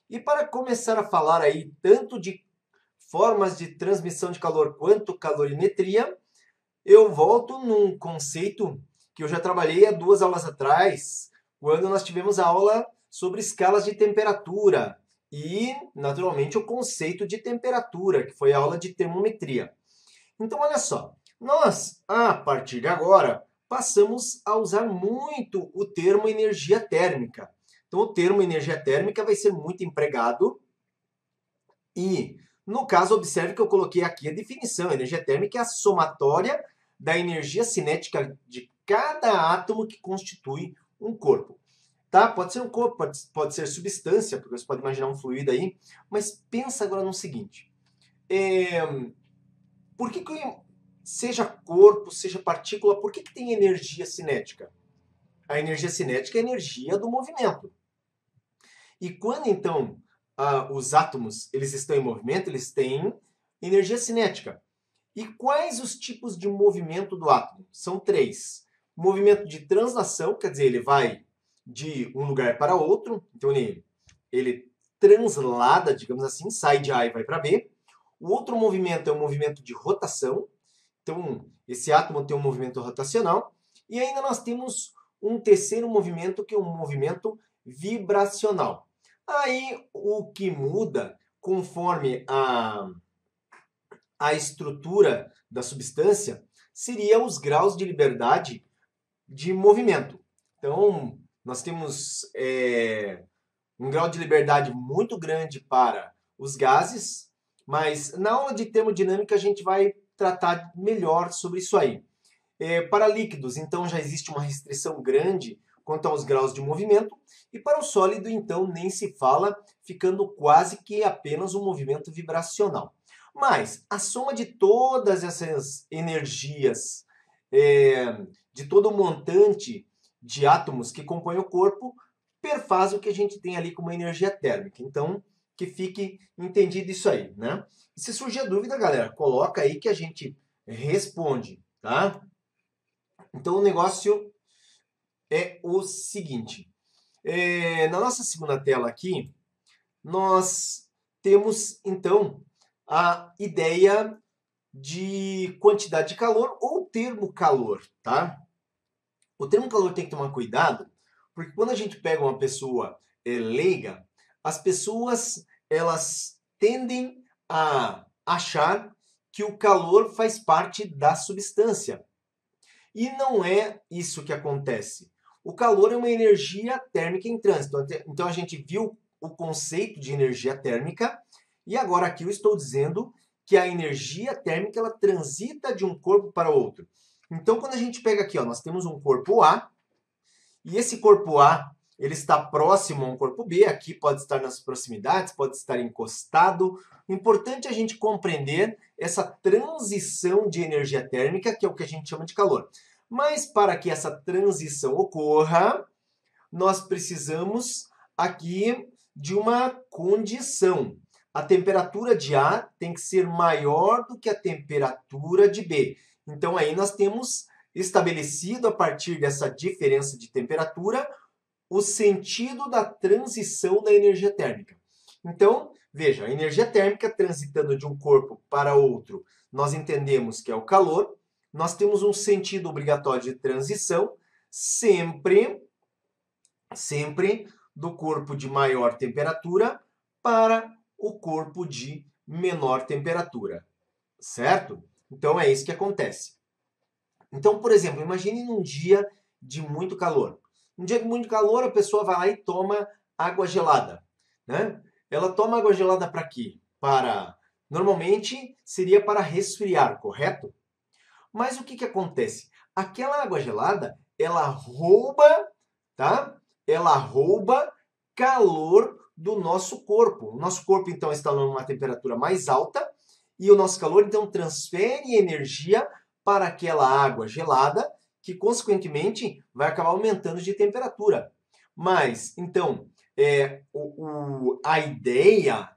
E para começar a falar aí tanto de formas de transmissão de calor quanto calorimetria, eu volto num conceito que eu já trabalhei há 2 aulas atrás, quando nós tivemos a aula sobre escalas de temperatura e, naturalmente, o conceito de temperatura, que foi a aula de termometria. Então, olha só, nós, a partir de agora, passamos a usar muito o termo energia térmica. Então, o termo energia térmica vai ser muito empregado e, no caso, observe que eu coloquei aqui a definição. A energia térmica é a somatória da energia cinética de cada átomo que constitui um corpo. Tá? Pode ser um corpo, pode ser substância, porque você pode imaginar um fluido aí, mas pensa agora no seguinte. É, por que, seja corpo, seja partícula, por que tem energia cinética? A energia cinética é a energia do movimento. E quando então os átomos eles estão em movimento, eles têm energia cinética. E quais os tipos de movimento do átomo? São 3. Movimento de translação, quer dizer, ele vai de um lugar para outro, então ele translada, digamos assim, sai de A e vai para B. O outro movimento é o movimento de rotação, então esse átomo tem um movimento rotacional. E ainda nós temos um terceiro movimento, que é um movimento vibracional. Aí o que muda conforme a estrutura da substância seria os graus de liberdade de movimento. Então, nós temos um grau de liberdade muito grande para os gases, mas na aula de termodinâmica a gente vai tratar melhor sobre isso aí. Para líquidos, então, já existe uma restrição grande quanto aos graus de movimento, e para o sólido, então, nem se fala, ficando quase que apenas um movimento vibracional. Mas a soma de todas essas energias, de todo o montante de átomos que compõem o corpo, perfaz o que a gente tem ali como energia térmica. Então, que fique entendido isso aí, né? E se surgir a dúvida, galera, coloca aí que a gente responde, tá? Então, o negócio é o seguinte. Na nossa segunda tela aqui, nós temos, então, a ideia de quantidade de calor ou termo calor, tá? O termo calor tem que tomar cuidado, porque quando a gente pega uma pessoa leiga, as pessoas elas tendem a achar que o calor faz parte da substância. E não é isso que acontece. O calor é uma energia térmica em trânsito. Então a gente viu o conceito de energia térmica e agora aqui eu estou dizendo que a energia térmica ela transita de um corpo para outro. Então quando a gente pega aqui, ó, nós temos um corpo A e esse corpo A ele está próximo a um corpo B, aqui pode estar nas proximidades, pode estar encostado. O importante é a gente compreender essa transição de energia térmica, que é o que a gente chama de calor. Mas para que essa transição ocorra, nós precisamos aqui de uma condição. A temperatura de A tem que ser maior do que a temperatura de B. Então aí nós temos estabelecido a partir dessa diferença de temperatura o sentido da transição da energia térmica. Então, veja, a energia térmica transitando de um corpo para outro, nós entendemos que é o calor. Nós temos um sentido obrigatório de transição, sempre do corpo de maior temperatura para o corpo de menor temperatura, certo? Então é isso que acontece. Então, por exemplo, imagine num dia de muito calor. Um dia de muito calor, a pessoa vai lá e toma água gelada, né? Ela toma água gelada para quê? Normalmente seria para resfriar, correto? Mas o que acontece? Aquela água gelada, ela rouba, tá? Ela rouba calor do nosso corpo. O nosso corpo, então, está numa temperatura mais alta e o nosso calor, então, transfere energia para aquela água gelada, que, consequentemente, vai acabar aumentando de temperatura. Mas, então, a ideia,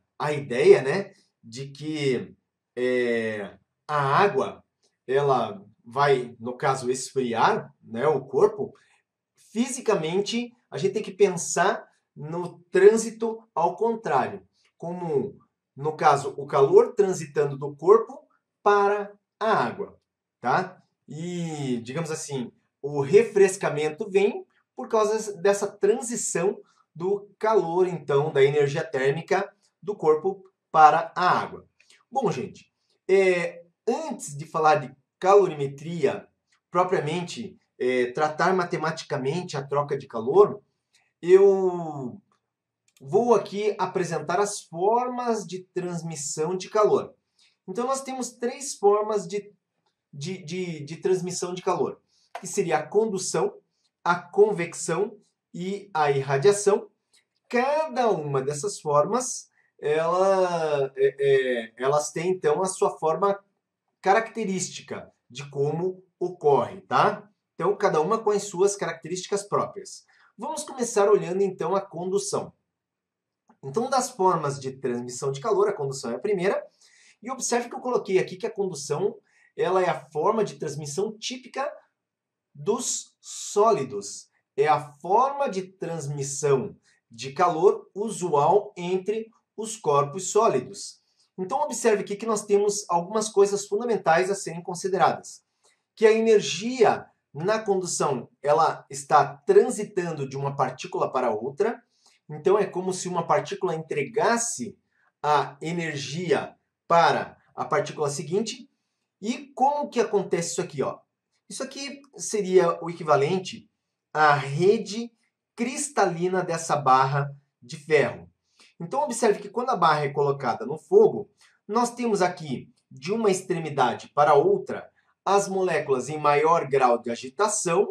né, de que a água ela vai, no caso, esfriar, né, o corpo, fisicamente a gente tem que pensar no trânsito ao contrário, como no caso o calor transitando do corpo para a água, tá? E digamos assim, o refrescamento vem por causa dessa transição do calor, então, da energia térmica do corpo para a água. Bom, gente, antes de falar de calorimetria, propriamente, tratar matematicamente a troca de calor, eu vou aqui apresentar as formas de transmissão de calor. Então, nós temos três formas de transmissão de calor, que seria a condução, a convecção e a irradiação. Cada uma dessas formas, elas têm, então, a sua forma característica de como ocorre, tá? Então, cada uma com as suas características próprias. Vamos começar olhando, então, a condução. Então, das formas de transmissão de calor, a condução é a primeira. E observe que eu coloquei aqui que a condução ela é a forma de transmissão típica dos sólidos. É a forma de transmissão de calor usual entre os corpos sólidos. Então, observe aqui que nós temos algumas coisas fundamentais a serem consideradas. Que a energia na condução ela está transitando de uma partícula para outra. Então, é como se uma partícula entregasse a energia para a partícula seguinte. E como que acontece isso aqui? Ó? Isso aqui seria o equivalente à rede cristalina dessa barra de ferro. Então, observe que quando a barra é colocada no fogo, nós temos aqui, de uma extremidade para outra, as moléculas em maior grau de agitação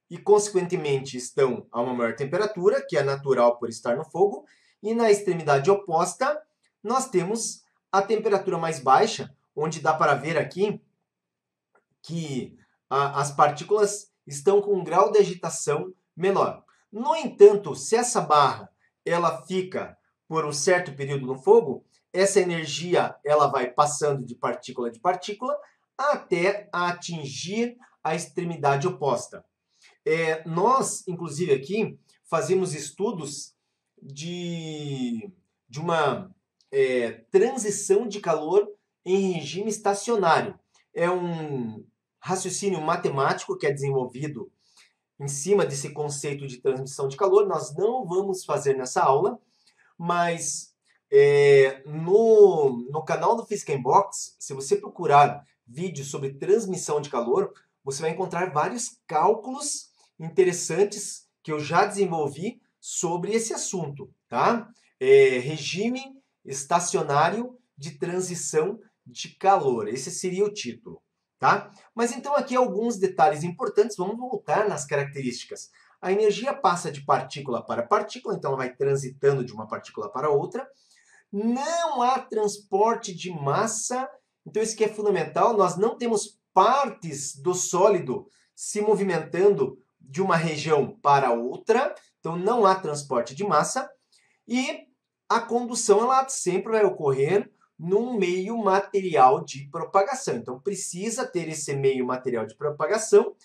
e, consequentemente, estão a uma maior temperatura, que é natural por estar no fogo, e na extremidade oposta, nós temos a temperatura mais baixa, onde dá para ver aqui que as partículas estão com um grau de agitação menor. No entanto, se essa barra ela fica por um certo período no fogo, essa energia ela vai passando de partícula até atingir a extremidade oposta. Nós, inclusive aqui, fazemos estudos de uma transição de calor em regime estacionário. É um raciocínio matemático que é desenvolvido em cima desse conceito de transmissão de calor. Nós não vamos fazer nessa aula, mas no canal do Physics in Box, se você procurar vídeos sobre transmissão de calor, você vai encontrar vários cálculos interessantes que eu já desenvolvi sobre esse assunto, tá? Regime estacionário de transição de calor. Esse seria o título, tá? Mas então aqui alguns detalhes importantes. Vamos voltar nas características. A energia passa de partícula para partícula, então ela vai transitando de uma partícula para outra. Não há transporte de massa, então isso que é fundamental. Nós não temos partes do sólido se movimentando de uma região para outra, então não há transporte de massa. E a condução ela sempre vai ocorrer num meio material de propagação. Então precisa ter esse meio material de propagação,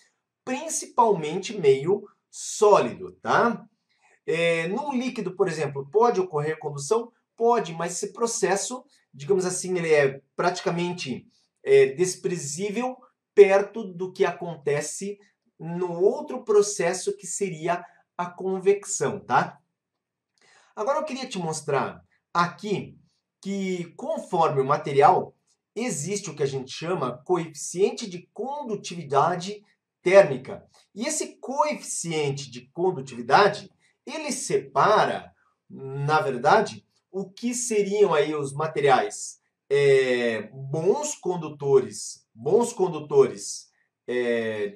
principalmente meio sólido, tá? Num líquido, por exemplo, pode ocorrer condução? Pode, mas esse processo, digamos assim, ele é praticamente desprezível perto do que acontece no outro processo que seria a convecção, tá? Agora eu queria te mostrar aqui que conforme o material existe o que a gente chama coeficiente de condutividade térmica. E esse coeficiente de condutividade, ele separa, na verdade, o que seriam aí os materiais bons condutores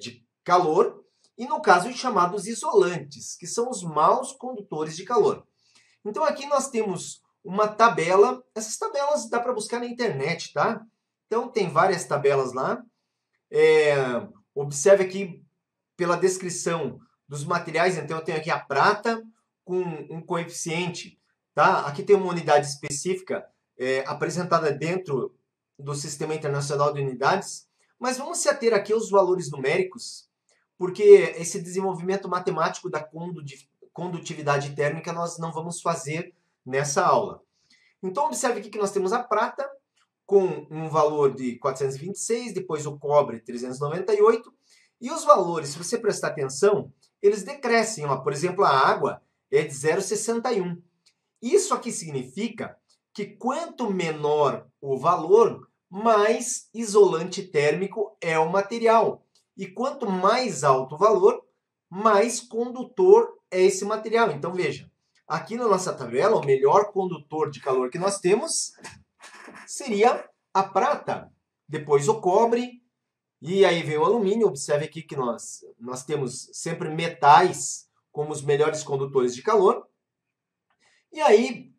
de calor, e no caso os chamados isolantes, que são os maus condutores de calor. Então aqui nós temos uma tabela, essas tabelas dá para buscar na internet, tá? Então tem várias tabelas lá. Observe aqui pela descrição dos materiais, então eu tenho aqui a prata com um coeficiente, tá? Aqui tem uma unidade específica apresentada dentro do Sistema Internacional de Unidades, mas vamos se ater aqui aos valores numéricos, porque esse desenvolvimento matemático da condutividade térmica nós não vamos fazer nessa aula. Então, observe aqui que nós temos a prata com um valor de 426, depois o cobre 398, e os valores, se você prestar atenção, eles decrescem. Ó. Por exemplo, a água é de 0,61. Isso aqui significa que quanto menor o valor, mais isolante térmico é o material. E quanto mais alto o valor, mais condutor é esse material. Então, veja, aqui na nossa tabela, o melhor condutor de calor que nós temos seria a prata. Depois o cobre, e aí vem o alumínio. Observe aqui que nós temos sempre metais como os melhores condutores de calor. E aí,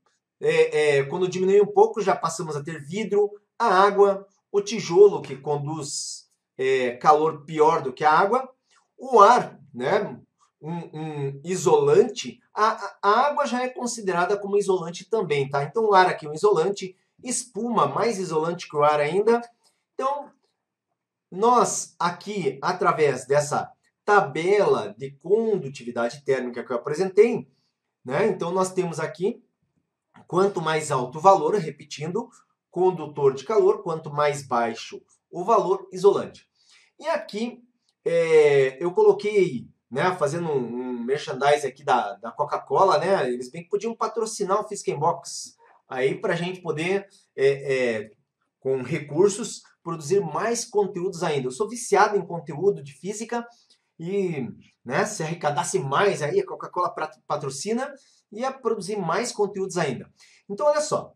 quando diminui um pouco, já passamos a ter vidro, a água, o tijolo, que conduz calor pior do que a água, o ar, né? Um isolante. A água já é considerada como isolante também, tá? Então, o ar aqui é um isolante, espuma, mais isolante que o ar ainda. Então, nós aqui, através dessa tabela de condutividade térmica que eu apresentei, né? Então, nós temos aqui, quanto mais alto o valor, repetindo, condutor de calor, quanto mais baixo o valor, isolante. E aqui, eu coloquei, né, fazendo um merchandising aqui da Coca-Cola, né? Eles bem que podiam patrocinar o Fiskenbox aí para a gente poder, com recursos, produzir mais conteúdos ainda. Eu sou viciado em conteúdo de física e, né, se arrecadasse mais aí, a Coca-Cola patrocina, ia produzir mais conteúdos ainda. Então, olha só.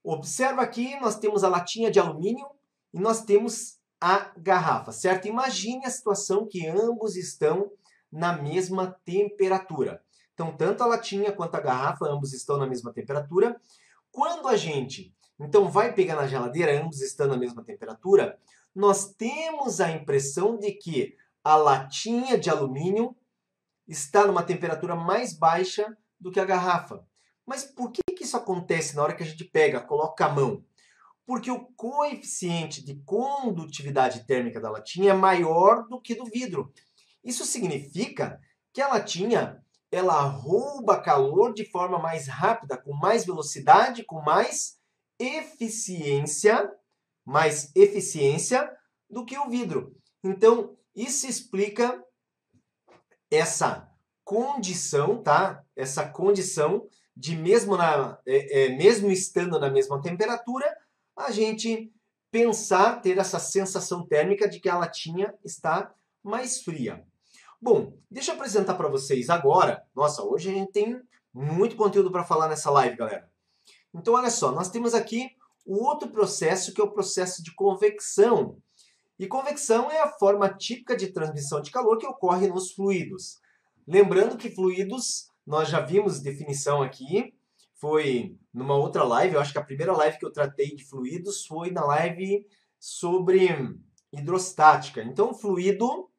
Observa aqui, nós temos a latinha de alumínio e nós temos a garrafa, certo? Imagine a situação que ambos estão na mesma temperatura. Então, tanto a latinha quanto a garrafa, ambos estão na mesma temperatura. Quando a gente, então, vai pegar na geladeira, ambos estão na mesma temperatura, nós temos a impressão de que a latinha de alumínio está numa temperatura mais baixa do que a garrafa. Mas por que isso acontece na hora que a gente pega, coloca a mão? Porque o coeficiente de condutividade térmica da latinha é maior do que do vidro. Isso significa que a latinha, ela rouba calor de forma mais rápida, com mais velocidade, com mais eficiência do que o vidro. Então, isso explica essa condição, tá? Essa condição de mesmo estando na mesma temperatura, a gente pensar, ter essa sensação térmica de que a latinha está mais fria. Bom, deixa eu apresentar para vocês agora. Nossa, hoje a gente tem muito conteúdo para falar nessa live, galera. Então, olha só, nós temos aqui o outro processo, que é o processo de convecção. E convecção é a forma típica de transmissão de calor que ocorre nos fluidos. Lembrando que fluidos, nós já vimos definição aqui, foi numa outra live, eu acho que a primeira live que eu tratei de fluidos foi na live sobre hidrostática. Então, o fluido,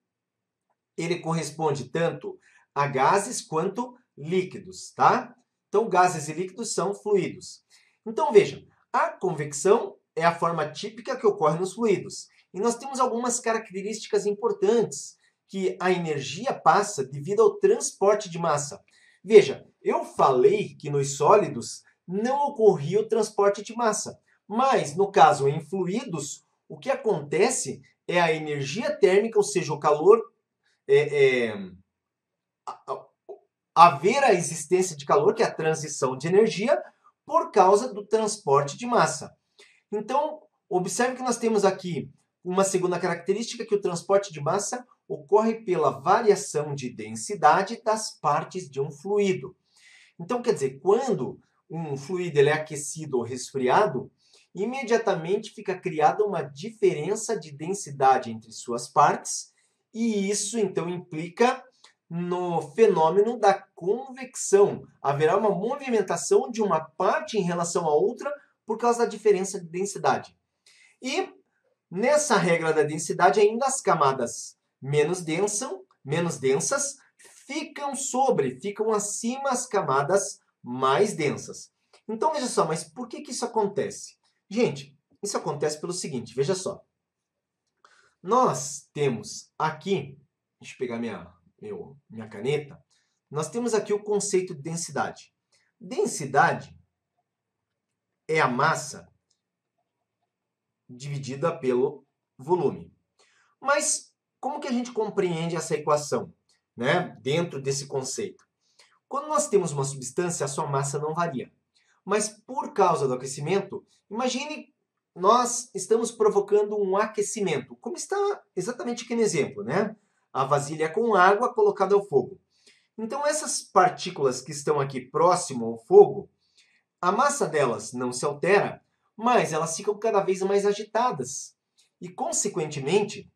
ele corresponde tanto a gases quanto líquidos, tá? Então, gases e líquidos são fluidos. Então, vejam, a convecção é a forma típica que ocorre nos fluidos. E nós temos algumas características importantes que a energia passa devido ao transporte de massa. Veja, eu falei que nos sólidos não ocorria o transporte de massa, mas no caso em fluidos, o que acontece é a energia térmica, ou seja, o calor, haver a existência de calor, que é a transição de energia, por causa do transporte de massa. Então, observe que nós temos aqui uma segunda característica, que o transporte de massa ocorre pela variação de densidade das partes de um fluido. Então, quer dizer, quando um fluido ele é aquecido ou resfriado, imediatamente fica criada uma diferença de densidade entre suas partes, e isso, então, implica no fenômeno da convecção. Haverá uma movimentação de uma parte em relação à outra por causa da diferença de densidade. E nessa regra da densidade, ainda as camadas menos densas ficam acima as camadas mais densas. Então, veja só, mas por que isso acontece? Gente, isso acontece pelo seguinte, veja só. Nós temos aqui, deixa eu pegar minha caneta, nós temos aqui o conceito de densidade. Densidade é a massa dividida pelo volume. Mas como que a gente compreende essa equação, né, dentro desse conceito? Quando nós temos uma substância, a sua massa não varia. Mas por causa do aquecimento, imagine nós estamos provocando um aquecimento, como está exatamente aqui no exemplo, né? A vasilha com água colocada ao fogo. Então essas partículas que estão aqui próximo ao fogo, a massa delas não se altera, mas elas ficam cada vez mais agitadas. E consequentemente,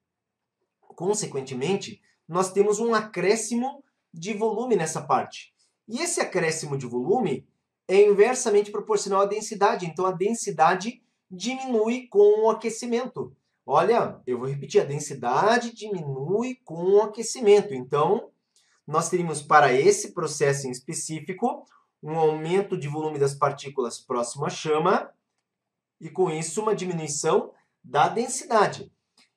nós temos um acréscimo de volume nessa parte. E esse acréscimo de volume é inversamente proporcional à densidade. Então, a densidade diminui com o aquecimento. Olha, eu vou repetir, a densidade diminui com o aquecimento. Então, nós teríamos para esse processo em específico um aumento de volume das partículas próximo à chama e, com isso, uma diminuição da densidade.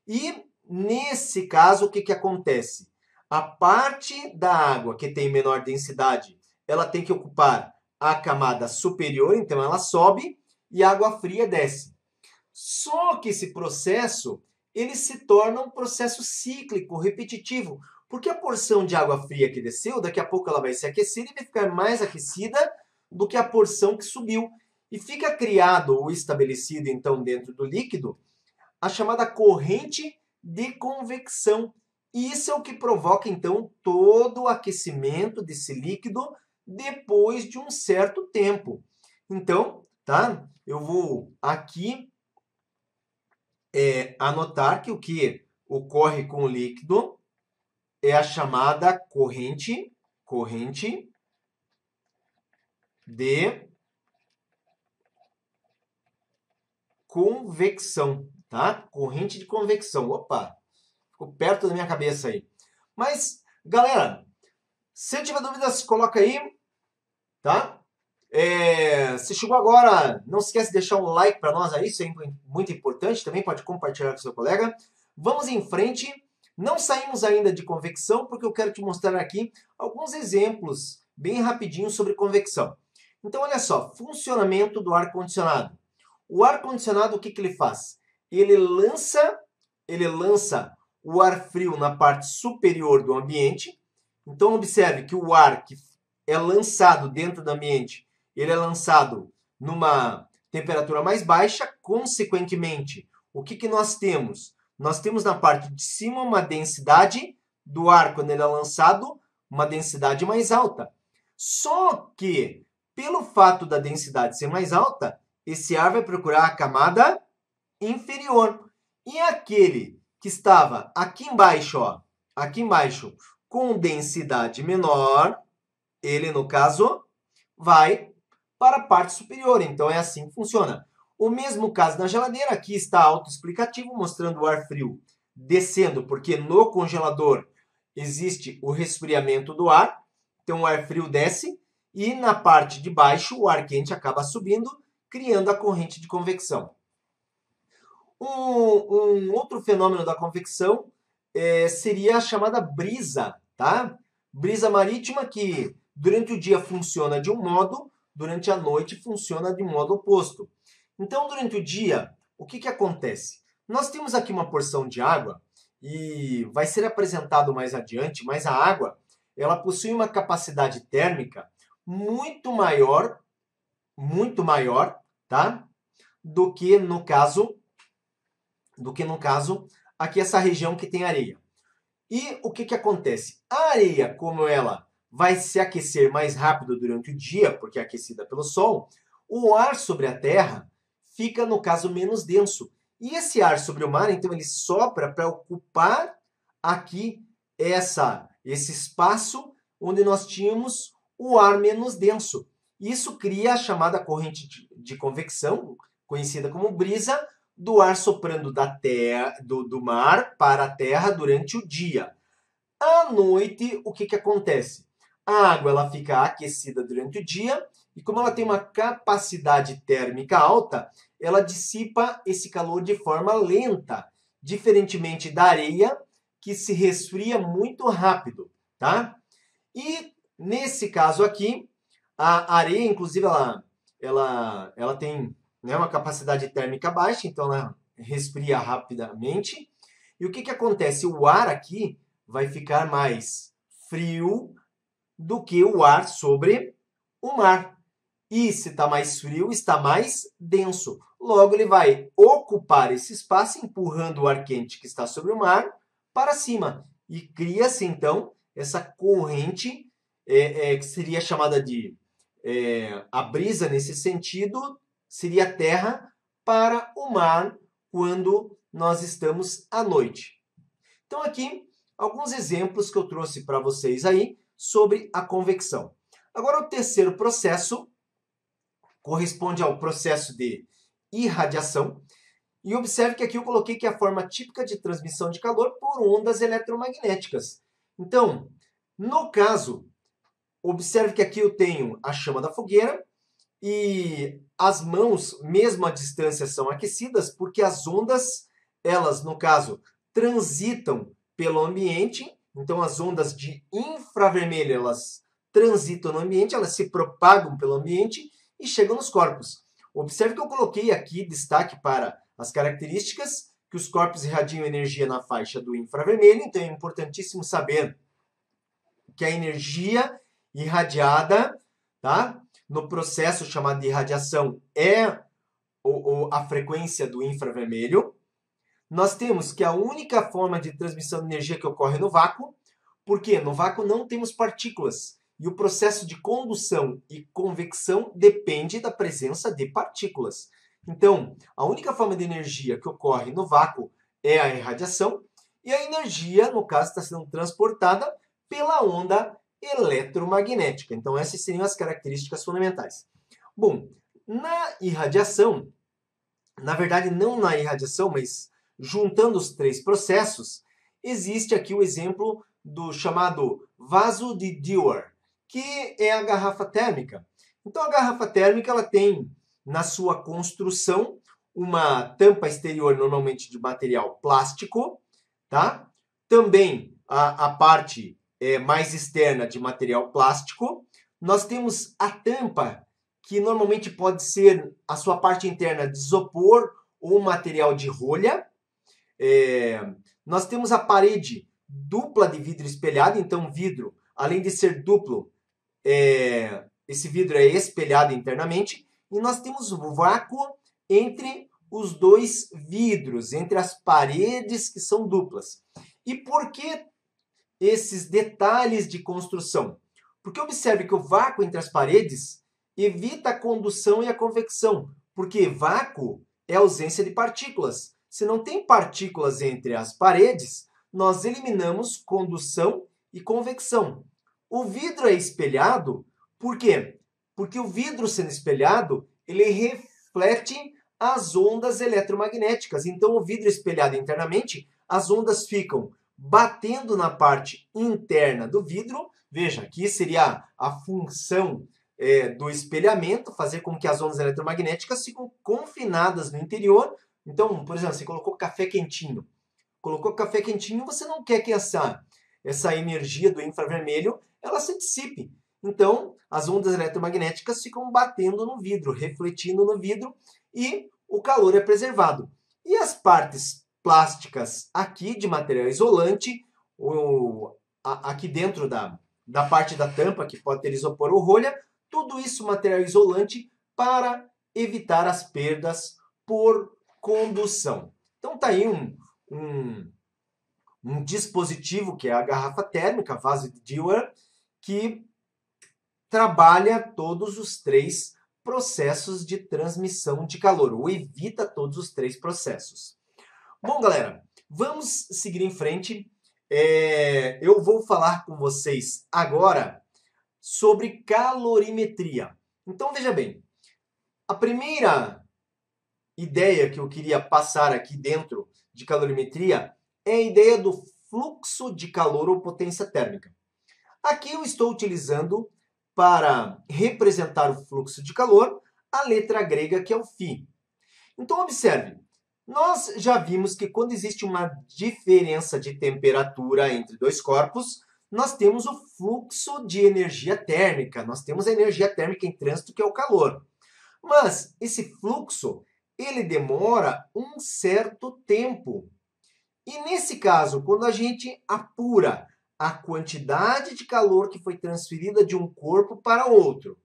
E, nesse caso, o que acontece? A parte da água que tem menor densidade, ela tem que ocupar a camada superior, então ela sobe, e a água fria desce. Só que esse processo, ele se torna um processo cíclico, repetitivo, porque a porção de água fria que desceu, daqui a pouco ela vai ser aquecida e vai ficar mais aquecida do que a porção que subiu. E fica criado ou estabelecido, então, dentro do líquido, a chamada corrente de convecção. E isso é o que provoca, então, todo o aquecimento desse líquido depois de um certo tempo. Então, tá? Eu vou aqui anotar que o que ocorre com o líquido é a chamada corrente de convecção, tá? Corrente de convecção. Opa, ficou perto da minha cabeça aí. Mas, galera, se tiver dúvidas, coloca aí, tá? Se chegou agora, não esquece de deixar um like para nós aí, isso é muito importante. Também pode compartilhar com seu colega. Vamos em frente. Não saímos ainda de convecção, porque eu quero te mostrar aqui alguns exemplos bem rapidinho sobre convecção. Então, olha só, funcionamento do ar-condicionado. O ar-condicionado, o que ele faz? Ele lança o ar frio na parte superior do ambiente. Então, observe que o ar que é lançado dentro do ambiente, ele é lançado numa temperatura mais baixa. Consequentemente, o que nós temos? Nós temos na parte de cima uma densidade do ar, quando ele é lançado, uma densidade mais alta. Só que, pelo fato da densidade ser mais alta, esse ar vai procurar a camada inferior. E aquele que estava aqui embaixo, ó, com densidade menor, ele, no caso, vai para a parte superior. Então, é assim que funciona. O mesmo caso na geladeira, aqui está autoexplicativo, mostrando o ar frio descendo, porque no congelador existe o resfriamento do ar, então o ar frio desce, e na parte de baixo o ar quente acaba subindo, criando a corrente de convecção. Um outro fenômeno da convecção seria a chamada brisa, tá? Brisa marítima que durante o dia funciona de um modo, durante a noite funciona de modo oposto. Então, durante o dia, o que acontece? Nós temos aqui uma porção de água e vai ser apresentado mais adiante, mas a água ela possui uma capacidade térmica muito maior, tá? Do que no caso aqui essa região que tem areia. E o que acontece? A areia, como ela vai se aquecer mais rápido durante o dia, porque é aquecida pelo sol, o ar sobre a terra fica, no caso, menos denso. E esse ar sobre o mar, então, ele sopra para ocupar aqui esse espaço onde nós tínhamos o ar menos denso. Isso cria a chamada corrente de convecção, conhecida como brisa, do ar soprando do mar para a terra durante o dia. À noite, o que acontece? A água ela fica aquecida durante o dia e, como ela tem uma capacidade térmica alta, ela dissipa esse calor de forma lenta, diferentemente da areia, que se resfria muito rápido, tá? E Nesse caso aqui, a areia, inclusive, ela tem, né, uma capacidade térmica baixa, então ela resfria rapidamente. E o que acontece? O ar aqui vai ficar mais frio do que o ar sobre o mar. E se está mais frio, está mais denso. Logo, ele vai ocupar esse espaço, empurrando o ar quente que está sobre o mar para cima. E cria-se, então, essa corrente, que seria chamada de a brisa nesse sentido, seria terra para o mar quando nós estamos à noite. Então, aqui, alguns exemplos que eu trouxe para vocês aí sobre a convecção. Agora, o terceiro processo corresponde ao processo de irradiação. E observe que aqui eu coloquei que é a forma típica de transmissão de calor por ondas eletromagnéticas. Então, no caso, observe que aqui eu tenho a chama da fogueira e as mãos, mesmo à distância, são aquecidas porque as ondas, elas, no caso, transitam pelo ambiente. Então, as ondas de infravermelho, elas transitam no ambiente, elas se propagam pelo ambiente e chegam nos corpos. Observe que eu coloquei aqui destaque para as características, que os corpos irradiam energia na faixa do infravermelho, então é importantíssimo saber que a energia irradiada, tá, no processo chamado de irradiação é a frequência do infravermelho. Nós temos que a única forma de transmissão de energia que ocorre no vácuo, porque no vácuo não temos partículas. E o processo de condução e convecção depende da presença de partículas. Então, a única forma de energia que ocorre no vácuo é a irradiação, e a energia, no caso, está sendo transportada pela onda eletromagnética. Então, essas seriam as características fundamentais. Bom, na irradiação, na verdade, não na irradiação, mas juntando os três processos, existe aqui o exemplo do chamado vaso de Dewar, que é a garrafa térmica. Então, a garrafa térmica ela tem na sua construção uma tampa exterior, normalmente de material plástico, tá? Também a parte mais externa de material plástico. Nós temos a tampa, que normalmente pode ser a sua parte interna de isopor ou material de rolha. Nós temos a parede dupla de vidro espelhado, então vidro, além de ser duplo, esse vidro é espelhado internamente, e nós temos o vácuo entre os dois vidros, entre as paredes que são duplas. E por que esses detalhes de construção? Porque observe que o vácuo entre as paredes evita a condução e a convecção, porque vácuo é ausência de partículas. Se não tem partículas entre as paredes, nós eliminamos condução e convecção. O vidro é espelhado, por quê? Porque o vidro sendo espelhado, ele reflete as ondas eletromagnéticas. Então, o vidro espelhado internamente, as ondas ficam batendo na parte interna do vidro. Veja, aqui seria a função do espelhamento, fazer com que as ondas eletromagnéticas fiquem confinadas no interior. Então, por exemplo, você colocou café quentinho. Colocou café quentinho, você não quer que essa energia do infravermelho ela se dissipe. Então, as ondas eletromagnéticas ficam batendo no vidro, refletindo no vidro e o calor é preservado. E as partes plásticas aqui de material isolante, aqui dentro da parte da tampa, que pode ter isopor ou rolha, tudo isso material isolante para evitar as perdas por condução. Então, está aí um dispositivo que é a garrafa térmica, vaso de Dewar, que trabalha todos os três processos de transmissão de calor, ou evita todos os três processos. Bom, galera, vamos seguir em frente. Eu vou falar com vocês agora sobre calorimetria. Então, veja bem, a primeira ideia que eu queria passar aqui dentro de calorimetria é a ideia do fluxo de calor ou potência térmica. Aqui eu estou utilizando para representar o fluxo de calor a letra grega que é o φ. Então observe, nós já vimos que quando existe uma diferença de temperatura entre dois corpos, nós temos o fluxo de energia térmica. Nós temos a energia térmica em trânsito, que é o calor. Mas esse fluxo, ele demora um certo tempo. E nesse caso, quando a gente apura a quantidade de calor que foi transferida de um corpo para outro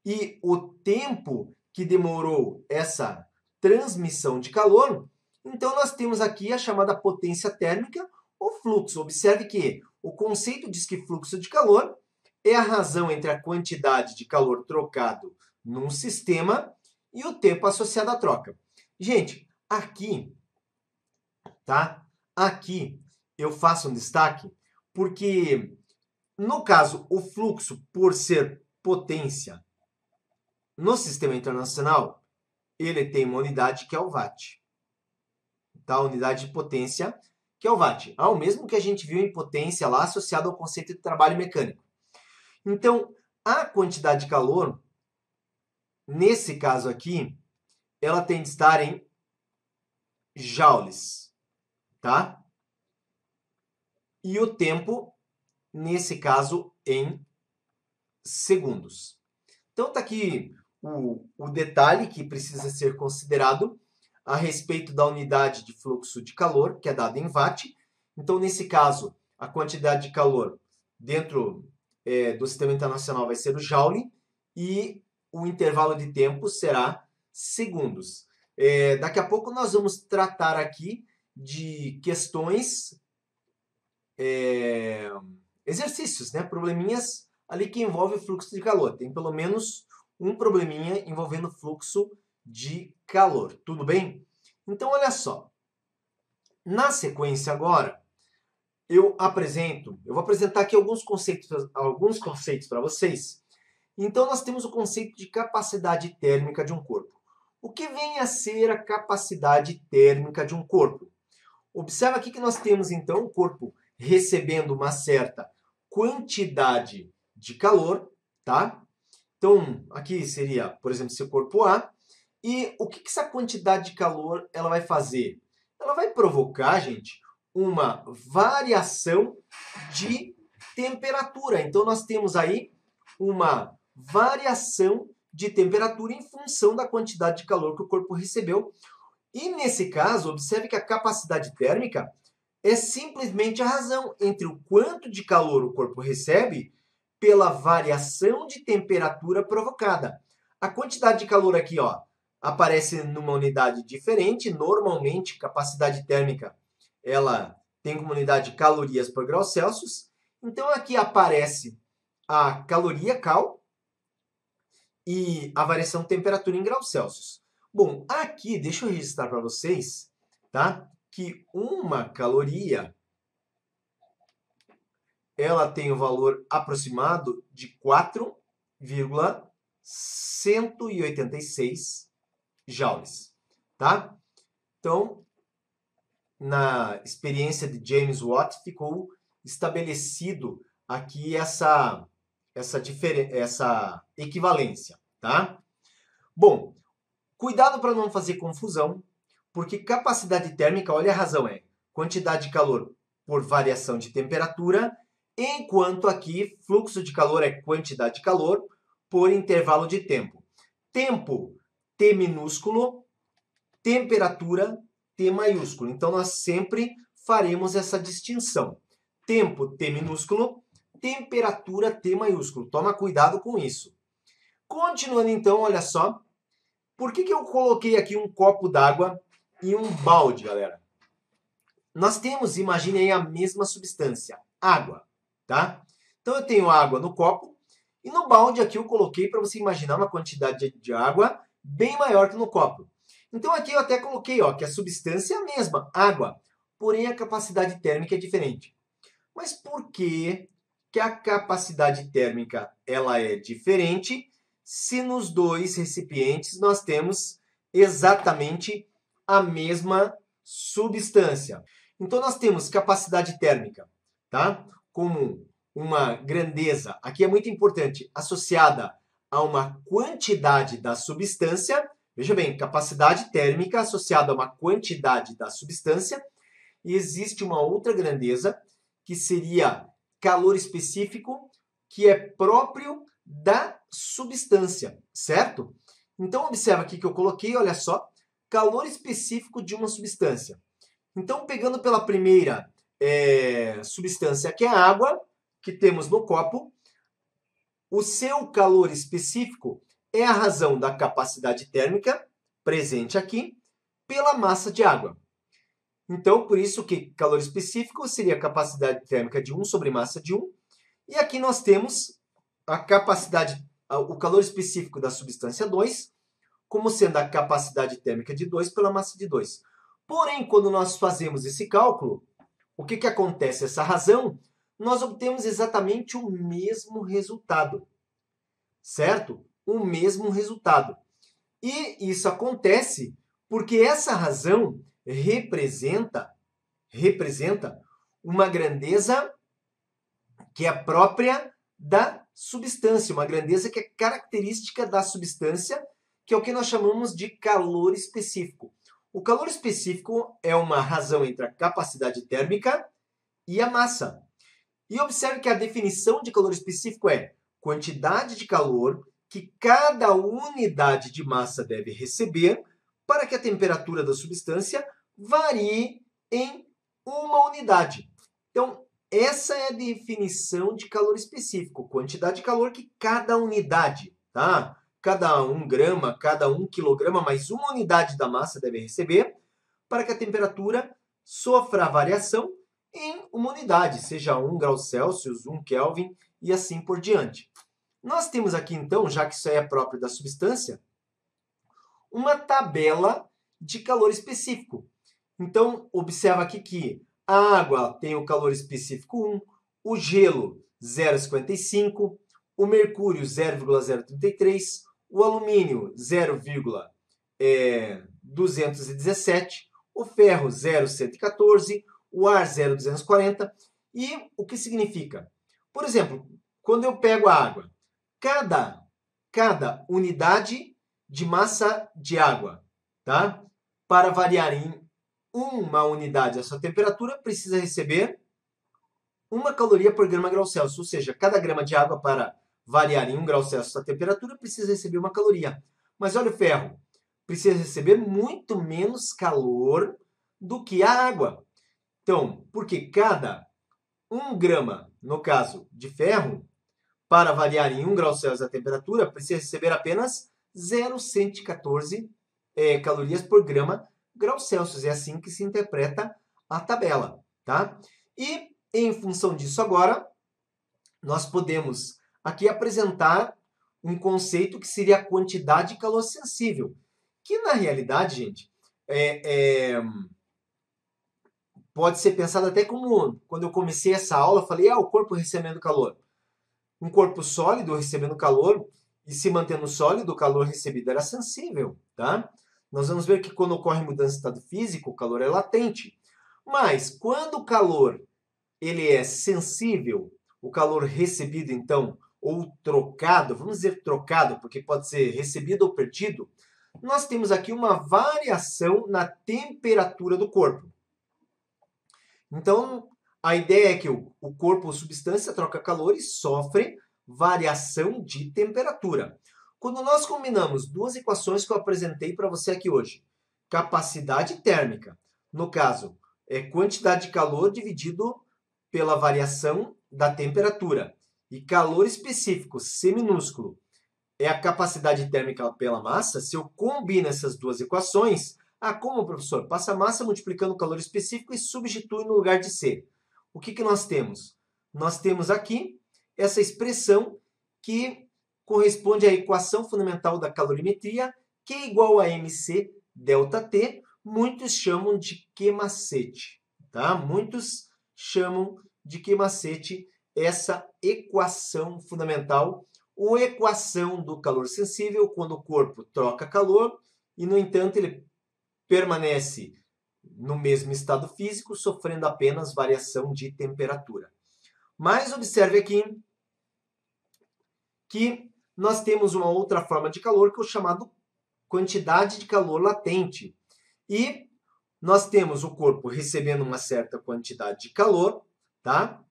e o tempo que demorou essa transmissão de calor, então nós temos aqui a chamada potência térmica ou fluxo. Observe que o conceito diz que fluxo de calor é a razão entre a quantidade de calor trocado num sistema e o tempo associado à troca. Gente, aqui, tá? Aqui eu faço um destaque porque, no caso, o fluxo, por ser potência no sistema internacional, ele tem uma unidade que é o watt. Tá? A unidade de potência que é o watt. Ah, o mesmo que a gente viu em potência lá associado ao conceito de trabalho mecânico. Então, a quantidade de calor, nesse caso aqui, ela tem de estar em joules, tá? E o tempo, nesse caso, em segundos. Então, tá aqui o detalhe que precisa ser considerado a respeito da unidade de fluxo de calor, que é dada em watt. Então, nesse caso, a quantidade de calor dentro do sistema internacional vai ser o joule e o intervalo de tempo será segundos. Daqui a pouco nós vamos tratar aqui de questões, exercícios, né? Probleminhas ali que envolvem fluxo de calor. Tem pelo menos um probleminha envolvendo fluxo de calor. Tudo bem? Então, olha só. Na sequência agora, eu vou apresentar aqui alguns conceitos para vocês. Então, nós temos o conceito de capacidade térmica de um corpo. O que vem a ser a capacidade térmica de um corpo? Observa aqui que nós temos, então, o corpo recebendo uma certa quantidade de calor, tá? Então, aqui seria, por exemplo, seu corpo A. E o que essa quantidade de calor ela vai fazer? Ela vai provocar, gente, uma variação de temperatura. Então, nós temos aí uma variação de temperatura em função da quantidade de calor que o corpo recebeu. E nesse caso, observe que a capacidade térmica é simplesmente a razão entre o quanto de calor o corpo recebe pela variação de temperatura provocada. A quantidade de calor aqui, ó, aparece numa unidade diferente. Normalmente, capacidade térmica, ela tem como unidade calorias por grau Celsius. Então, aqui aparece a caloria cal e a variação de temperatura em graus Celsius. Bom, aqui, deixa eu registrar para vocês, tá? Que uma caloria, ela tem o valor aproximado de 4,186 joules, tá? Então, na experiência de James Watt, ficou estabelecido aqui essa equivalência, tá? Bom, cuidado para não fazer confusão, porque capacidade térmica, olha a razão, é quantidade de calor por variação de temperatura, enquanto aqui fluxo de calor é quantidade de calor por intervalo de tempo. Tempo, T minúsculo, temperatura, T maiúsculo. Então, nós sempre faremos essa distinção. Tempo, T minúsculo, temperatura, T maiúsculo. Toma cuidado com isso. Continuando então, olha só. Por que eu coloquei aqui um copo d'água e um balde, galera? Nós temos, imagine aí, a mesma substância, água, tá? Então, eu tenho água no copo e no balde aqui eu coloquei para você imaginar uma quantidade de água bem maior que no copo. Então, aqui eu até coloquei, ó, que a substância é a mesma, água, porém a capacidade térmica é diferente. Mas por que a capacidade térmica ela é diferente se nos dois recipientes nós temos exatamente a mesma substância? Então, nós temos capacidade térmica, tá? Como uma grandeza, aqui é muito importante, associada a uma quantidade da substância. Veja bem, capacidade térmica associada a uma quantidade da substância. E existe uma outra grandeza, que seria calor específico que é próprio da substância, certo? Então, observa aqui que eu coloquei, olha só, calor específico de uma substância. Então, pegando pela primeira substância, que é a água, que temos no copo, o seu calor específico é a razão da capacidade térmica, presente aqui, pela massa de água. Então, por isso que calor específico seria a capacidade térmica de 1 sobre massa de 1. E aqui nós temos a capacidade, o calor específico da substância 2, como sendo a capacidade térmica de 2 pela massa de 2. Porém, quando nós fazemos esse cálculo, o que acontece? Essa razão, nós obtemos exatamente o mesmo resultado, certo? O mesmo resultado. E isso acontece porque essa razão representa uma grandeza que é própria da substância, uma grandeza que é característica da substância, que é o que nós chamamos de calor específico. O calor específico é uma razão entre a capacidade térmica e a massa. E observe que a definição de calor específico é quantidade de calor que cada unidade de massa deve receber para que a temperatura da substância varie em uma unidade. Então, essa é a definição de calor específico, quantidade de calor que cada unidade, tá? Cada 1 grama, cada 1 quilograma, mais uma unidade da massa deve receber para que a temperatura sofra a variação em uma unidade, seja 1 grau Celsius, 1 Kelvin e assim por diante. Nós temos aqui, então, já que isso aí é próprio da substância, uma tabela de calor específico. Então, observa aqui que a água tem o calor específico 1, o gelo 0,55, o mercúrio 0,033, o alumínio 0,217, o ferro 0,114, o ar 0,240. E o que significa? Por exemplo, quando eu pego a água, cada unidade de massa de água, tá? Para variar em uma unidade a sua temperatura, precisa receber 1 caloria por grama grau Celsius. Ou seja, cada grama de água para variar em 1 grau Celsius a temperatura precisa receber 1 caloria. Mas olha o ferro, precisa receber muito menos calor do que a água. Então, porque cada 1 grama, no caso de ferro, para variar em 1 grau Celsius a temperatura, precisa receber apenas 0,114 calorias por grama grau Celsius. É assim que se interpreta a tabela, tá? E, em função disso agora, nós podemos aqui apresentar um conceito que seria a quantidade de calor sensível, que na realidade, gente, pode ser pensado até como, quando eu comecei essa aula, eu falei, o corpo recebendo calor. Um corpo sólido recebendo calor e se mantendo sólido, o calor recebido era sensível, tá? Nós vamos ver que quando ocorre mudança de estado físico, o calor é latente. Mas quando o calor ele é sensível, o calor recebido, então, ou trocado, vamos dizer trocado, porque pode ser recebido ou perdido, nós temos aqui uma variação na temperatura do corpo. Então, a ideia é que o corpo ou substância troca calor e sofre variação de temperatura. Quando nós combinamos duas equações que eu apresentei para você aqui hoje, capacidade térmica, no caso, é quantidade de calor dividido pela variação da temperatura, e calor específico, C minúsculo, é a capacidade térmica pela massa. Se eu combino essas duas equações, como, professor? Passa a massa multiplicando o calor específico e substitui no lugar de C. O que nós temos? Nós temos aqui essa expressão que corresponde à equação fundamental da calorimetria, Q igual a mc delta T, muitos chamam de Q-macete, tá? Muitos chamam de Q-macete essa equação fundamental, ou equação do calor sensível, quando o corpo troca calor e, no entanto, ele permanece no mesmo estado físico, sofrendo apenas variação de temperatura. Mas observe aqui que nós temos uma outra forma de calor, que é o chamado quantidade de calor latente. E nós temos o corpo recebendo uma certa quantidade de calor, tá?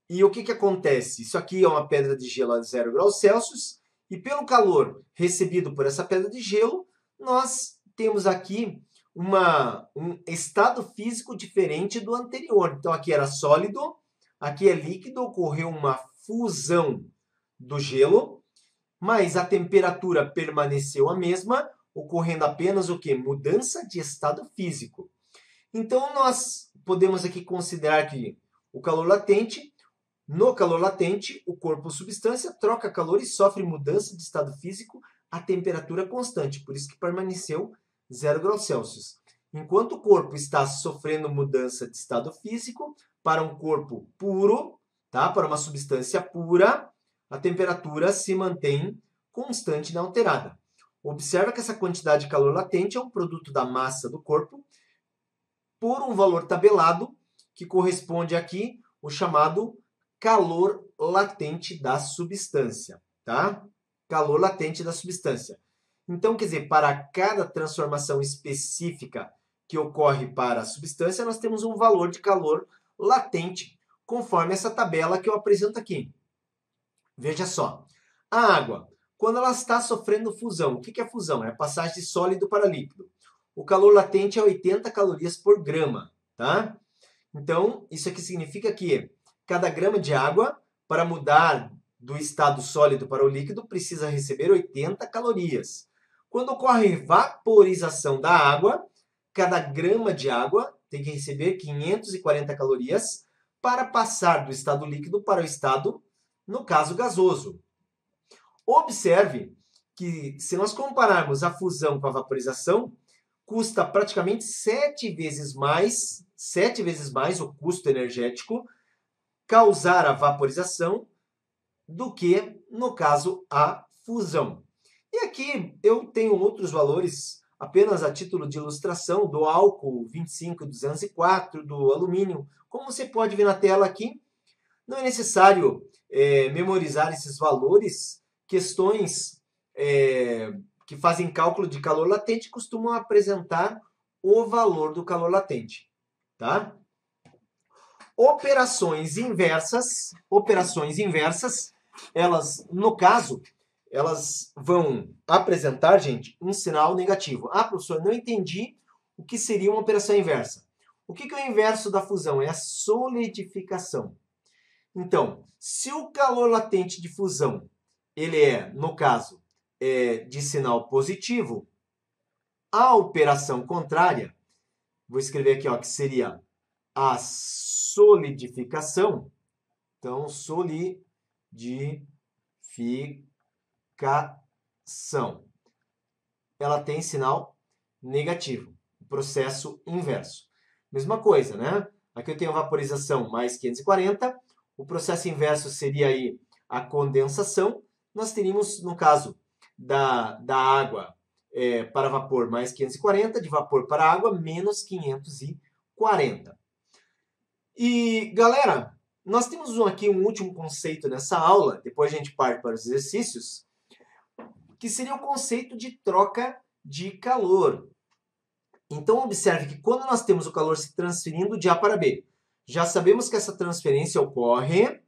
E o que, que acontece? Isso aqui é uma pedra de gelo a 0 graus Celsius, e pelo calor recebido por essa pedra de gelo, nós temos aqui um estado físico diferente do anterior. Então aqui era sólido, aqui é líquido, ocorreu uma fusão do gelo, mas a temperatura permaneceu a mesma, ocorrendo apenas o quê? Mudança de estado físico. Então nós podemos aqui considerar que o calor latente, no calor latente, o corpo substância troca calor e sofre mudança de estado físico a temperatura constante, por isso que permaneceu 0 graus Celsius. Enquanto o corpo está sofrendo mudança de estado físico para um corpo puro, tá? Para uma substância pura, a temperatura se mantém constante e inalterada. Observa que essa quantidade de calor latente é um produto da massa do corpo por um valor tabelado que corresponde aqui o chamado calor latente da substância, tá? Calor latente da substância. Então, quer dizer, para cada transformação específica que ocorre para a substância, nós temos um valor de calor latente, conforme essa tabela que eu apresento aqui. Veja só, a água, quando ela está sofrendo fusão, o que é fusão? É a passagem de sólido para líquido. O calor latente é 80 calorias por grama, tá? Então, isso aqui significa que cada grama de água, para mudar do estado sólido para o líquido, precisa receber 80 calorias. Quando ocorre vaporização da água, cada grama de água tem que receber 540 calorias para passar do estado líquido para o estado, no caso, gasoso. Observe que, se nós compararmos a fusão com a vaporização, custa praticamente 7 vezes mais o custo energético causar a vaporização do que, no caso, a fusão. E aqui eu tenho outros valores, apenas a título de ilustração, do álcool 25204, do alumínio. Como você pode ver na tela aqui, não é necessário memorizar esses valores. Questões que fazem cálculo de calor latente costumam apresentar o valor do calor latente, tá? Operações inversas, elas, no caso, elas vão apresentar, gente, um sinal negativo. Ah, professor, não entendi o que seria uma operação inversa. O que é o inverso da fusão? É a solidificação. Então, se o calor latente de fusão, ele é, no caso, de sinal positivo, a operação contrária, vou escrever aqui, ó, que seria a solidificação. Então, solidificação. Ela tem sinal negativo, o processo inverso. Mesma coisa, né? Aqui eu tenho vaporização mais 540, o processo inverso seria aí a condensação. Nós teríamos, no caso da água para vapor mais 540, de vapor para água menos 540. E, galera, nós temos aqui um último conceito nessa aula, depois a gente parte para os exercícios, que seria o conceito de troca de calor. Então, observe que quando nós temos o calor se transferindo de A para B, já sabemos que essa transferência ocorre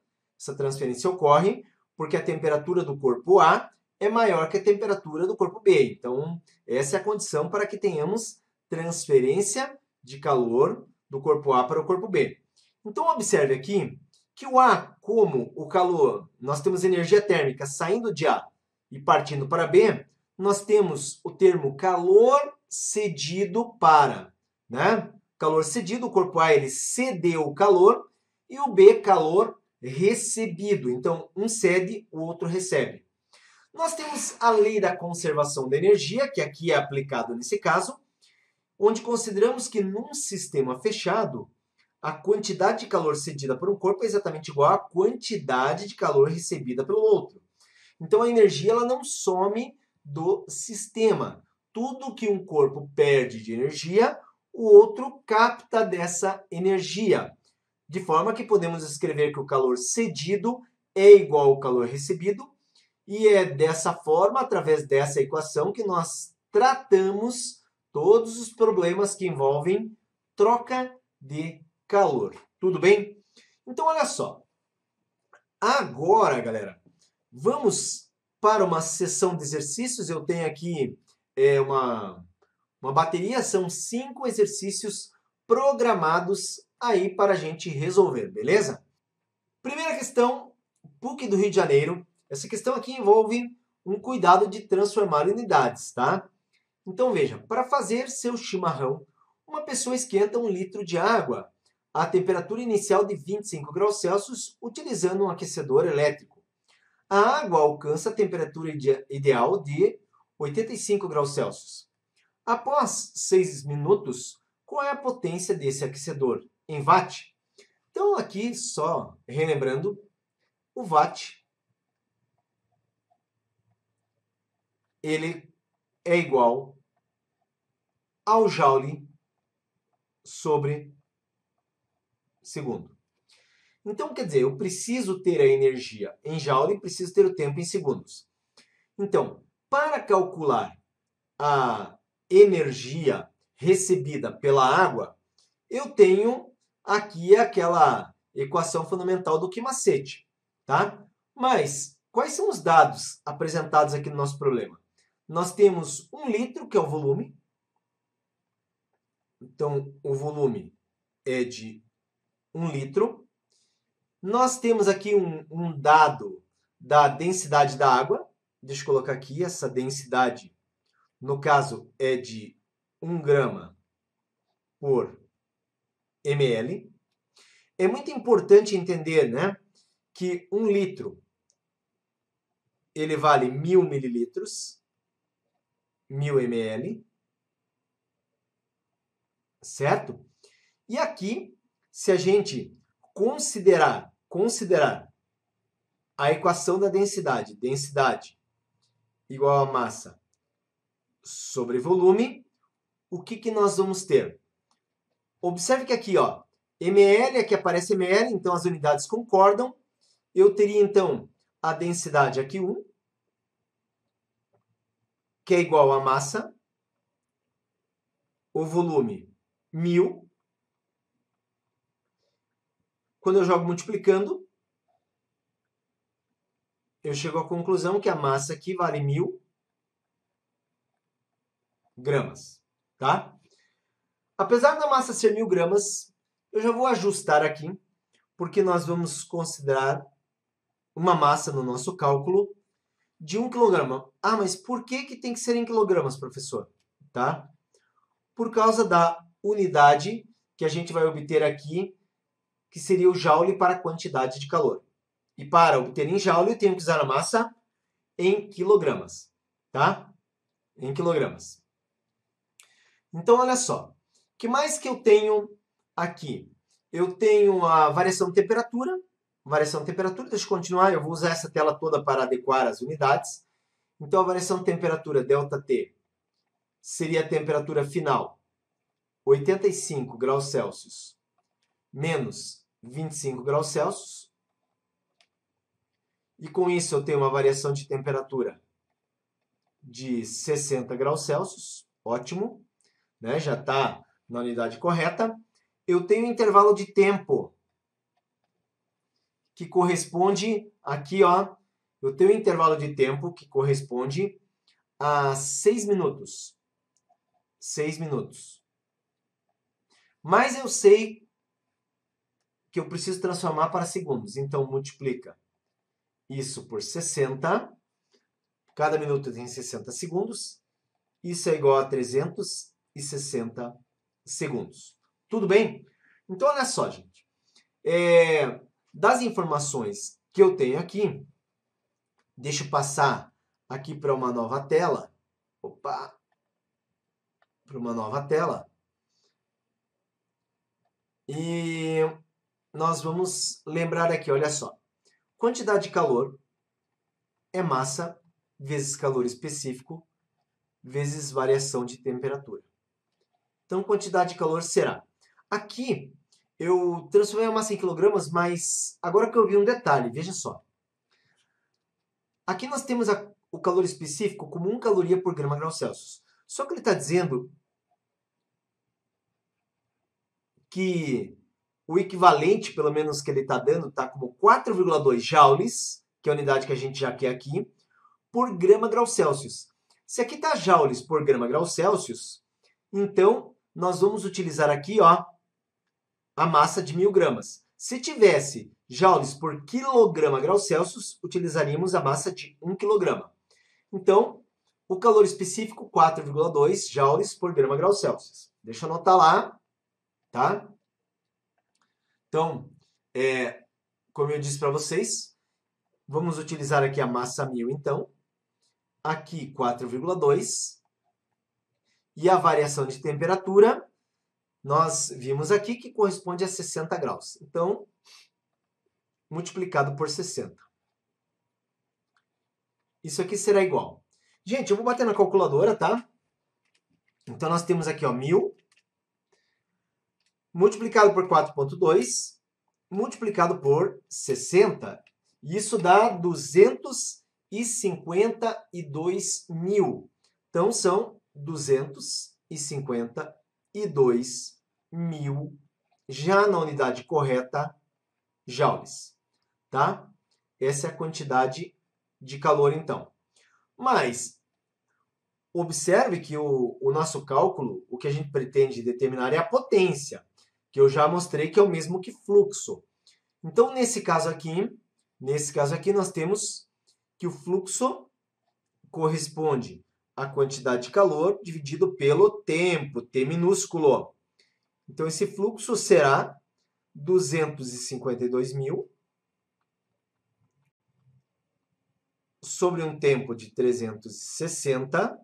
porque a temperatura do corpo A é maior que a temperatura do corpo B. Então, essa é a condição para que tenhamos transferência de calor do corpo A para o corpo B. Então, observe aqui que o A, como o calor, nós temos energia térmica saindo de A e partindo para B, nós temos o termo calor cedido para, né? Calor cedido, o corpo A ele cedeu o calor e o B, calor recebido. Então, um cede, o outro recebe. Nós temos a lei da conservação da energia, que aqui é aplicado nesse caso, onde consideramos que num sistema fechado, a quantidade de calor cedida por um corpo é exatamente igual à quantidade de calor recebida pelo outro. Então, a energia ela não some do sistema. Tudo que um corpo perde de energia, o outro capta dessa energia. De forma que podemos escrever que o calor cedido é igual ao calor recebido. E é dessa forma, através dessa equação, que nós tratamos todos os problemas que envolvem troca de calor. Tudo bem? Então, olha só. Agora, galera, vamos para uma sessão de exercícios. Eu tenho aqui uma bateria, são 5 exercícios programados aí para a gente resolver, beleza? Primeira questão, PUC do Rio de Janeiro. Essa questão aqui envolve um cuidado de transformar unidades, tá? Então veja, para fazer seu chimarrão, uma pessoa esquenta 1 litro de água a temperatura inicial de 25 graus Celsius utilizando um aquecedor elétrico. A água alcança a temperatura ideal de 85 graus Celsius. Após 6 minutos, qual é a potência desse aquecedor em watt? Então aqui, só relembrando, o watt ele é igual ao joule sobre segundo. Então, quer dizer, eu preciso ter a energia em joule e preciso ter o tempo em segundos. Então, para calcular a energia recebida pela água, eu tenho aqui aquela equação fundamental do Ki-macete, tá? Mas quais são os dados apresentados aqui no nosso problema? Nós temos 1 litro, que é o volume. Então, o volume é de 1 litro. Nós temos aqui um dado da densidade da água. Deixa eu colocar aqui, essa densidade, no caso, é de 1 grama por ml. É muito importante entender, né, que 1 litro ele vale 1.000 mililitros, 1.000 ml, certo? E aqui, se a gente considerar a equação da densidade, densidade igual a massa sobre volume, o que nós vamos ter? Observe que aqui, ó, ml, aqui aparece ml, então as unidades concordam. Eu teria, então, a densidade aqui 1, que é igual a massa, o volume 1.000. Quando eu jogo multiplicando, eu chego à conclusão que a massa aqui vale 1.000 gramas, tá? Apesar da massa ser 1.000 gramas, eu já vou ajustar aqui, porque nós vamos considerar uma massa no nosso cálculo de 1 quilograma. Ah, mas por que tem que ser em quilogramas, professor? Tá? Por causa da unidade que a gente vai obter aqui, que seria o joule para a quantidade de calor. E para obter em joule, eu tenho que usar a massa em quilogramas, tá? Em quilogramas. Então, olha só. O que mais que eu tenho aqui? Eu tenho a variação de temperatura. Variação de temperatura, deixa eu continuar. Eu vou usar essa tela toda para adequar as unidades. Então, a variação de temperatura, ΔT, seria a temperatura final, 85 graus Celsius, menos 25 graus Celsius. E com isso eu tenho uma variação de temperatura de 60 graus Celsius. Ótimo, né? Já está na unidade correta. Eu tenho um intervalo de tempo que corresponde aqui, ó. Eu tenho um intervalo de tempo que corresponde a 6 minutos. 6 minutos. Mas eu sei que eu preciso transformar para segundos. Então, multiplica isso por 60. Cada minuto tem 60 segundos. Isso é igual a 360 segundos. Tudo bem? Então, olha só, gente. Das informações que eu tenho aqui, deixa eu passar aqui para uma nova tela. Opa! Para uma nova tela. E nós vamos lembrar aqui, olha só. Quantidade de calor é massa vezes calor específico vezes variação de temperatura. Então, quantidade de calor será. Aqui, eu transformei a massa em quilogramas, mas agora que eu vi um detalhe, veja só. Aqui nós temos o calor específico como 1 caloria por grama grau Celsius. Só que ele está dizendo que o equivalente, pelo menos que ele está dando, está como 4,2 joules, que é a unidade que a gente já quer aqui, por grama grau Celsius. Se aqui está joules por grama grau Celsius, então nós vamos utilizar aqui, ó, a massa de 1000 gramas. Se tivesse joules por quilograma grau Celsius, utilizaríamos a massa de 1 quilograma. Então, o calor específico, 4,2 joules por grama grau Celsius. Deixa eu anotar lá, tá? Então, como eu disse para vocês, vamos utilizar aqui a massa 1000, então. Aqui, 4,2. E a variação de temperatura, nós vimos aqui que corresponde a 60 graus. Então, multiplicado por 60. Isso aqui será igual. Gente, eu vou bater na calculadora, tá? Então, nós temos aqui, ó, 1000 multiplicado por 4,2 multiplicado por 60. Isso dá 252 mil. Então, são 252 mil, já na unidade correta, joules. Tá? Essa é a quantidade de calor, então. Mas, observe que o nosso cálculo, o que a gente pretende determinar é a potência, que eu já mostrei que é o mesmo que fluxo. Então, nesse caso aqui, nós temos que o fluxo corresponde à quantidade de calor dividido pelo tempo, T minúsculo. Então, esse fluxo será 252 mil sobre um tempo de 360,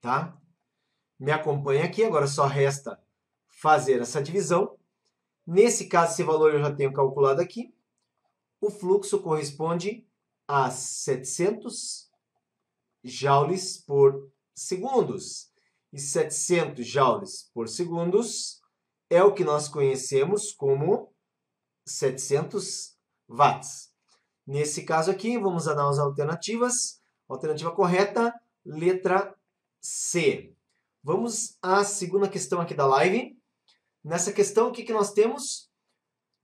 tá? Me acompanha aqui, agora só resta fazer essa divisão. Nesse caso, esse valor eu já tenho calculado aqui. O fluxo corresponde a 700 joules por segundos. E 700 joules por segundos é o que nós conhecemos como 700 watts. Nesse caso aqui, vamos dar as alternativas. Alternativa correta, letra C. Vamos à segunda questão aqui da live. Nessa questão, o que nós temos?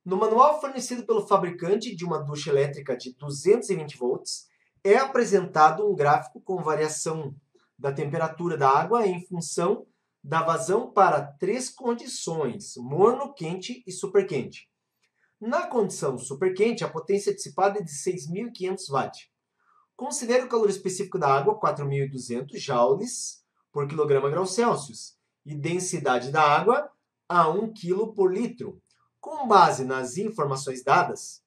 No manual fornecido pelo fabricante de uma ducha elétrica de 220 volts, é apresentado um gráfico com variação da temperatura da água em função da vazão para 3 condições: morno, quente e superquente. Na condição superquente, a potência dissipada é de 6.500 watts. Considere o calor específico da água, 4.200 joules por quilograma grau Celsius, e densidade da água a 1 kg por litro. Com base nas informações dadas,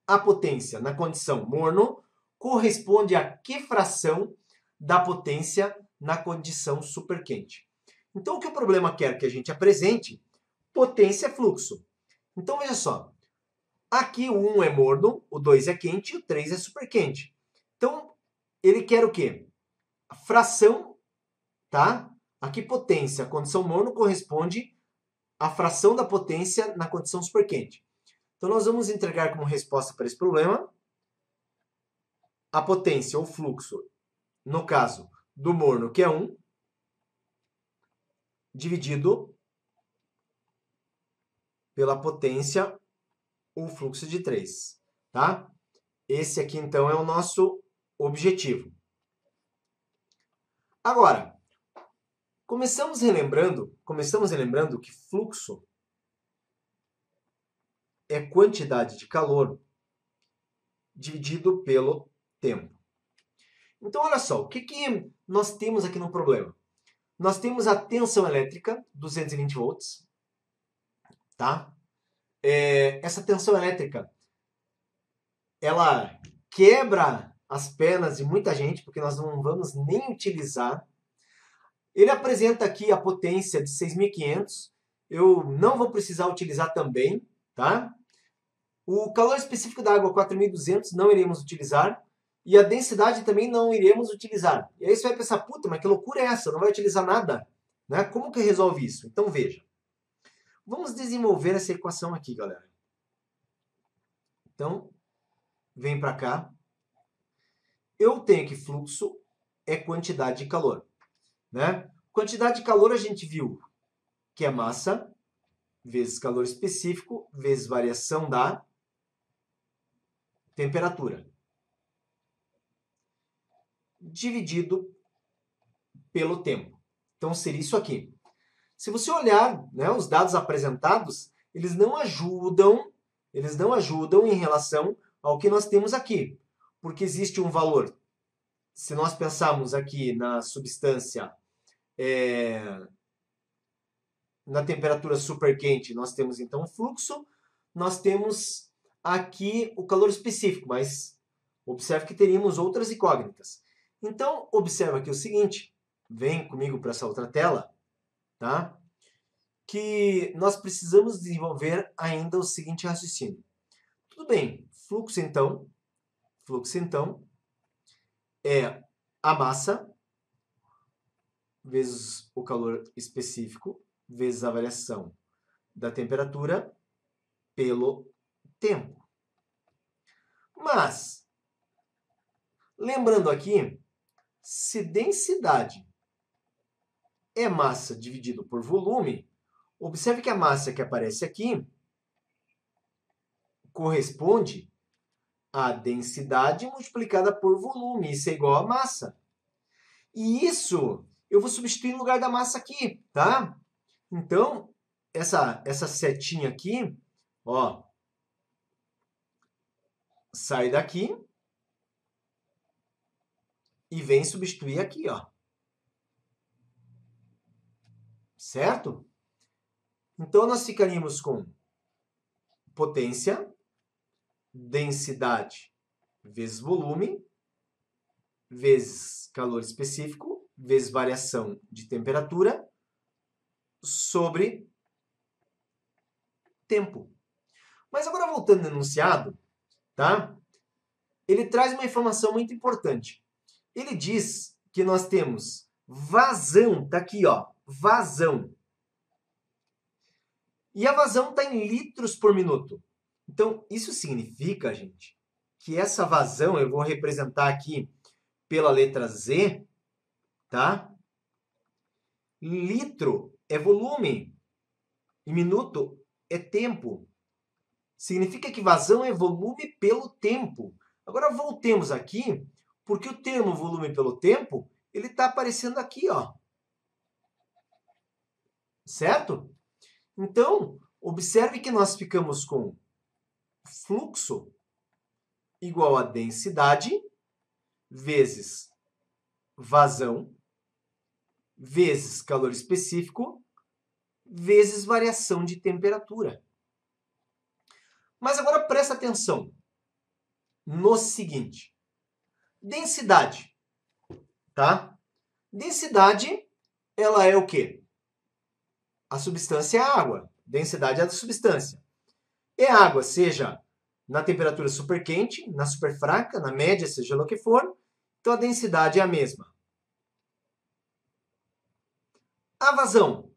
a potência na condição morno corresponde a que fração da potência na condição superquente? Então, o que o problema quer que a gente apresente? Potência é fluxo. Então, veja só. Aqui o 1 é morno, o 2 é quente e o 3 é superquente. Então, ele quer o quê? A fração, tá? Aqui potência, a condição morno corresponde à fração da potência na condição superquente. Então, nós vamos entregar como resposta para esse problema a potência, ou fluxo, no caso do morno, que é 1, dividido pela potência, o fluxo de 3. Tá? Esse aqui, então, é o nosso objetivo. Agora, começamos relembrando que fluxo é quantidade de calor dividido pelo tempo. Então, olha só, o que nós temos aqui no problema? Nós temos a tensão elétrica, 220 volts, tá? Essa tensão elétrica, ela quebra as pernas de muita gente, porque nós não vamos nem utilizar. Ele apresenta aqui a potência de 6.500. Eu não vou precisar utilizar também, tá? O calor específico da água, 4.200, não iremos utilizar. E a densidade também não iremos utilizar. E aí você vai pensar, puta, mas que loucura é essa? Não vai utilizar nada? Né? Como que resolve isso? Então, veja. Vamos desenvolver essa equação aqui, galera. Então, vem para cá. Eu tenho que fluxo é quantidade de calor. Né? Quantidade de calor a gente viu que é massa vezes calor específico, vezes variação da temperatura, dividido pelo tempo. Então, seria isso aqui. Se você olhar, né, os dados apresentados, eles não ajudam em relação ao que nós temos aqui. Porque existe um valor, se nós pensarmos aqui na substância, na temperatura super quente, nós temos então o fluxo, nós temos aqui o calor específico, mas observe que teríamos outras incógnitas. Então, observa aqui o seguinte, vem comigo para essa outra tela, tá? Que nós precisamos desenvolver ainda o seguinte raciocínio. Tudo bem, fluxo então é a massa vezes o calor específico vezes a variação da temperatura pelo tempo. Mas, lembrando aqui, se densidade é massa dividido por volume, observe que a massa que aparece aqui corresponde à densidade multiplicada por volume. Isso é igual a massa. E isso eu vou substituir no lugar da massa aqui, tá? Então, essa setinha aqui, ó, sai daqui e vem substituir aqui, ó. Certo? Então, nós ficaríamos com potência, densidade vezes volume, vezes calor específico, vezes variação de temperatura, sobre tempo. Mas agora, voltando no enunciado, tá? Ele traz uma informação muito importante. Ele diz que nós temos vazão, tá aqui, ó, vazão. E a vazão está em litros por minuto. Então, isso significa, gente, que essa vazão, eu vou representar aqui pela letra Z, tá? Litro é volume e minuto é tempo. Significa que vazão é volume pelo tempo. Agora, voltemos aqui, porque o termo volume pelo tempo, ele está aparecendo aqui, ó. Certo? Então, observe que nós ficamos com fluxo igual a densidade vezes vazão vezes calor específico vezes variação de temperatura. Mas agora presta atenção no seguinte. Densidade, tá? Densidade, ela é o quê? A substância é a água. Densidade é a substância. É água, seja na temperatura super quente, na super fraca, na média, seja lá o que for. Então, a densidade é a mesma. A vazão.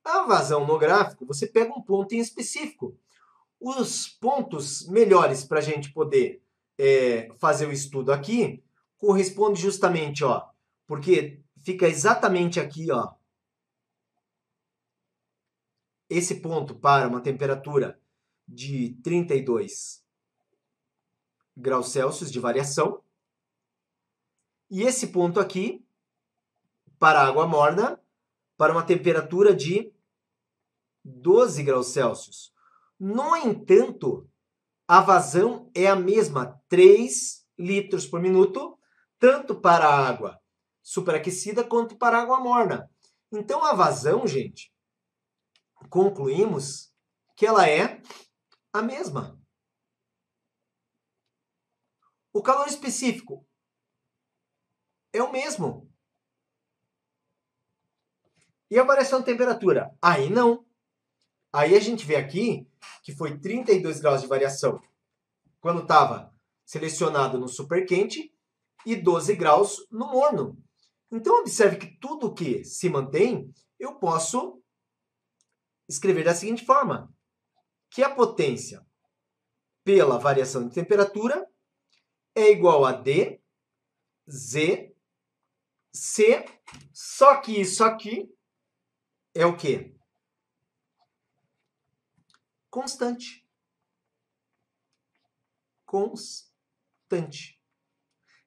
A vazão no gráfico, você pega um ponto em específico. Os pontos melhores para a gente poder fazer o estudo aqui corresponde justamente, ó, porque fica exatamente aqui, ó, esse ponto para uma temperatura de 32 graus Celsius de variação. E esse ponto aqui para a água morna para uma temperatura de 12 graus Celsius. No entanto, a vazão é a mesma, 3 litros por minuto, tanto para a água superaquecida quanto para a água morna. Então, a vazão, gente, concluímos que ela é a mesma. O calor específico é o mesmo. E a variação de temperatura? Aí não. Aí a gente vê aqui que foi 32 graus de variação quando estava selecionado no super quente e 12 graus no morno. Então, observe que tudo que se mantém, eu posso escrever da seguinte forma, que a potência pela variação de temperatura é igual a D, Z, C, só que isso aqui é o quê? constante. Constante.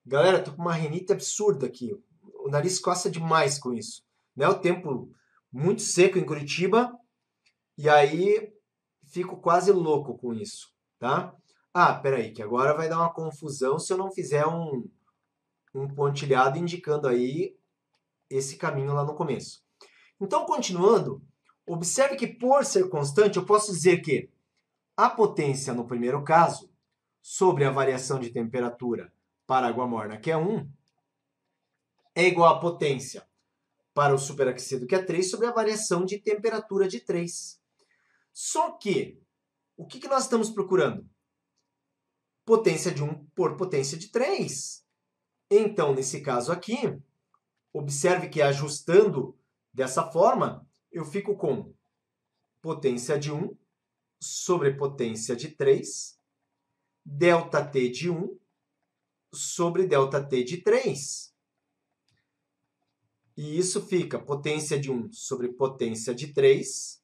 Galera, tô com uma rinite absurda aqui. O nariz coça demais com isso. Né? O tempo muito seco em Curitiba. E aí fico quase louco com isso, tá? Ah, peraí, que agora vai dar uma confusão se eu não fizer um pontilhado indicando aí esse caminho lá no começo. Então, continuando, observe que por ser constante, eu posso dizer que a potência no primeiro caso, sobre a variação de temperatura para água morna, que é 1, é igual à potência para o superaquecido, que é 3, sobre a variação de temperatura de 3. Só que, o que nós estamos procurando? Potência de 1 por potência de 3. Então, nesse caso aqui, observe que ajustando dessa forma, eu fico com potência de 1 sobre potência de 3, ΔT de 1 sobre ΔT de 3. E isso fica potência de 1 sobre potência de 3.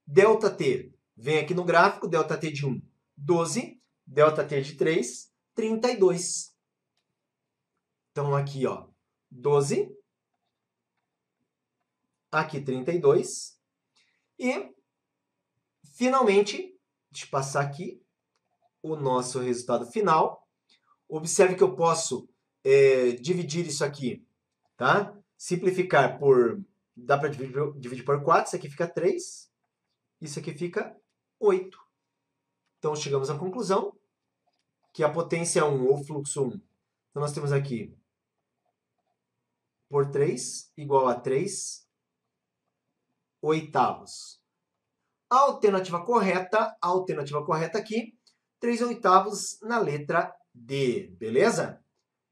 ΔT, vem aqui no gráfico, ΔT de 1, 12. ΔT de 3, 32. Então, aqui, ó, 12. Aqui, 32. E, finalmente, deixa eu passar aqui o nosso resultado final. Observe que eu posso dividir isso aqui, tá? Simplificar por... Dá para dividir por 4. Isso aqui fica 3. Isso aqui fica 8. Então, chegamos à conclusão que a potência 1, ou fluxo 1, então nós temos aqui por 3, igual a 3 oitavos. A alternativa correta aqui, 3 oitavos na letra D, beleza?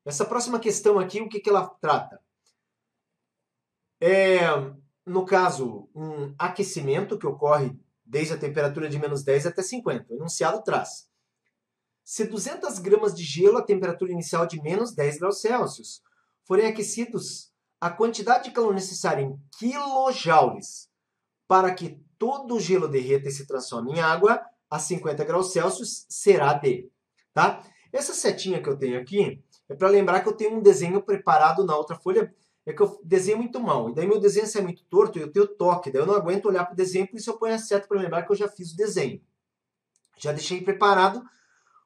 Essa próxima questão aqui, o que ela trata? No caso, um aquecimento que ocorre desde a temperatura de menos 10 até 50. O enunciado traz: se 200 gramas de gelo a temperatura inicial de menos 10 graus Celsius forem aquecidos, a quantidade de calor necessária em quilojoules para que todo o gelo derreta e se transforme em água a 50 graus Celsius será de... Tá? Essa setinha que eu tenho aqui é para lembrar que eu tenho um desenho preparado na outra folha. É que eu desenho muito mal. E daí meu desenho sai muito torto e eu tenho toque. Daí eu não aguento olhar para o desenho, por isso eu ponho a seta para lembrar que eu já fiz o desenho. Já deixei preparado,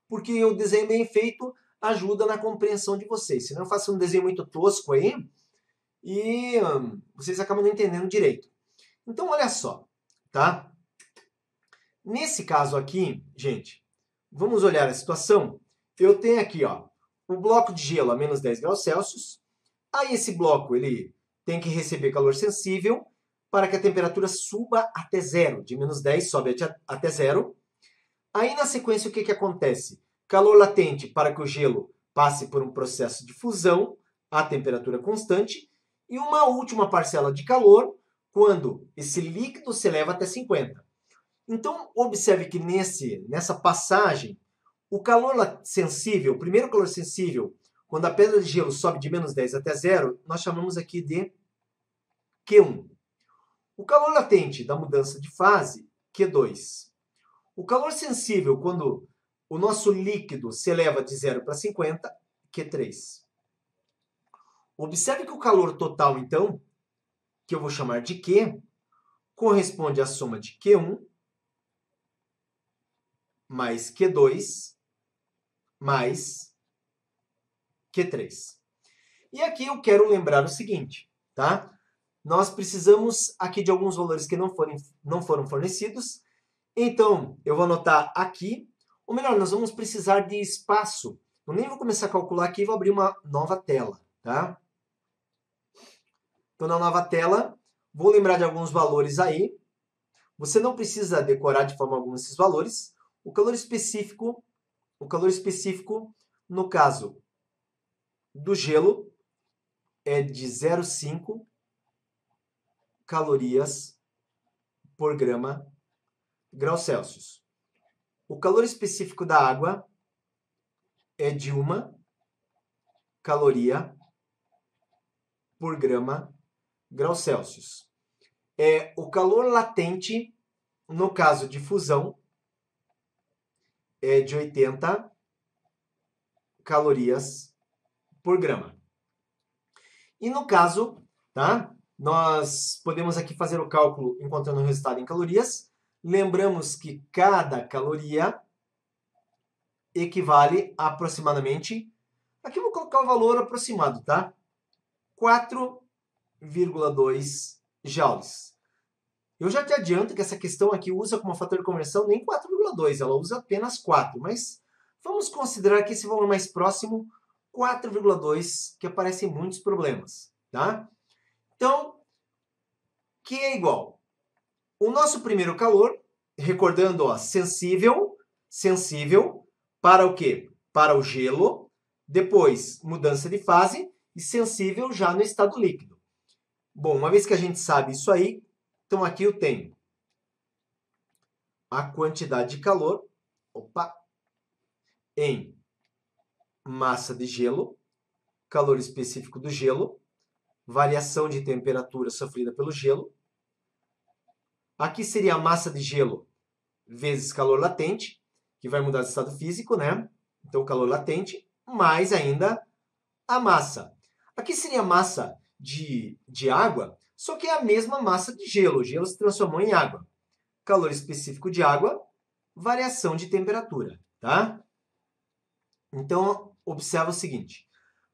porque o desenho bem feito ajuda na compreensão de vocês. Senão eu faço um desenho muito tosco aí e vocês acabam não entendendo direito. Então, olha só, tá? Nesse caso aqui, gente, vamos olhar a situação. Eu tenho aqui, ó, o bloco de gelo a menos 10 graus Celsius. Aí esse bloco ele tem que receber calor sensível para que a temperatura suba até zero. De menos 10 sobe até zero. Aí, na sequência, o que acontece? Calor latente para que o gelo passe por um processo de fusão a temperatura constante. E uma última parcela de calor quando esse líquido se eleva até 50. Então, observe que nessa passagem, o calor sensível, o primeiro calor sensível, quando a pedra de gelo sobe de menos 10 até zero, nós chamamos aqui de Q1. O calor latente da mudança de fase, Q2. O calor sensível, quando o nosso líquido se eleva de 0 para 50, Q3. Observe que o calor total, então, que eu vou chamar de Q, corresponde à soma de Q1 mais Q2 mais Q3. E aqui eu quero lembrar o seguinte, tá? Nós precisamos aqui de alguns valores que não foram fornecidos. Então, eu vou anotar aqui. Ou melhor, nós vamos precisar de espaço. Eu nem vou começar a calcular aqui, vou abrir uma nova tela, tá? Então, na nova tela, vou lembrar de alguns valores aí. Você não precisa decorar de forma alguma esses valores. O calor específico, no caso do gelo, é de 0,5 calorias por grama graus Celsius. O calor específico da água é de 1 caloria por grama graus Celsius. O calor latente, no caso de fusão, é de 80 calorias por grama. E no caso, tá? Nós podemos aqui fazer o cálculo encontrando o resultado em calorias. Lembramos que cada caloria equivale a aproximadamente, aqui eu vou colocar o valor aproximado, tá? 4,2 joules. Eu já te adianto que essa questão aqui usa como fator de conversão nem 4,2, ela usa apenas 4, mas vamos considerar que esse valor mais próximo, 4,2, que aparece em muitos problemas, tá? Então, que é igual? O nosso primeiro calor, recordando, ó, sensível para o quê? Para o gelo, depois mudança de fase e sensível já no estado líquido. Bom, uma vez que a gente sabe isso aí, então aqui eu tenho a quantidade de calor, em massa de gelo, calor específico do gelo, variação de temperatura sofrida pelo gelo. Aqui seria a massa de gelo vezes calor latente, que vai mudar de estado físico, né? Então, calor latente, mais ainda a massa. Aqui seria a massa de água, só que é a mesma massa de gelo. O gelo se transformou em água. Calor específico de água, variação de temperatura, tá? Então, observa o seguinte.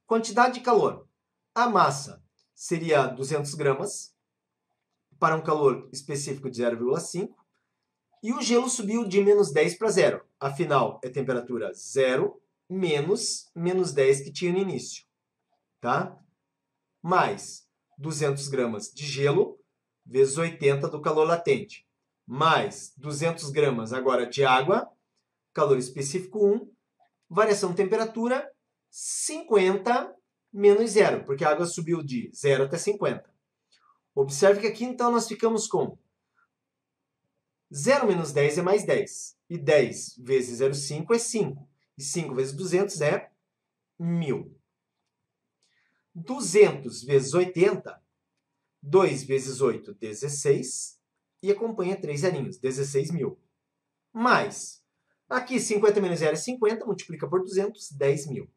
Quantidade de calor. A massa seria 200 gramas para um calor específico de 0,5. E o gelo subiu de menos 10 para 0. Afinal, é temperatura 0 menos 10 que tinha no início. Tá? Mais 200 gramas de gelo vezes 80 do calor latente. Mais 200 gramas agora de água, calor específico 1, variação de temperatura 50 menos 0, porque a água subiu de 0 até 50. Observe que aqui então nós ficamos com 0 menos 10 é mais 10. E 10 vezes 0,5 é 5. E 5 vezes 200 é 1.000. 200 vezes 80, 2 vezes 8, 16. E acompanha 3 zerinhos, 16.000. Mais, aqui 50 menos 0 é 50, multiplica por 200, 10.000.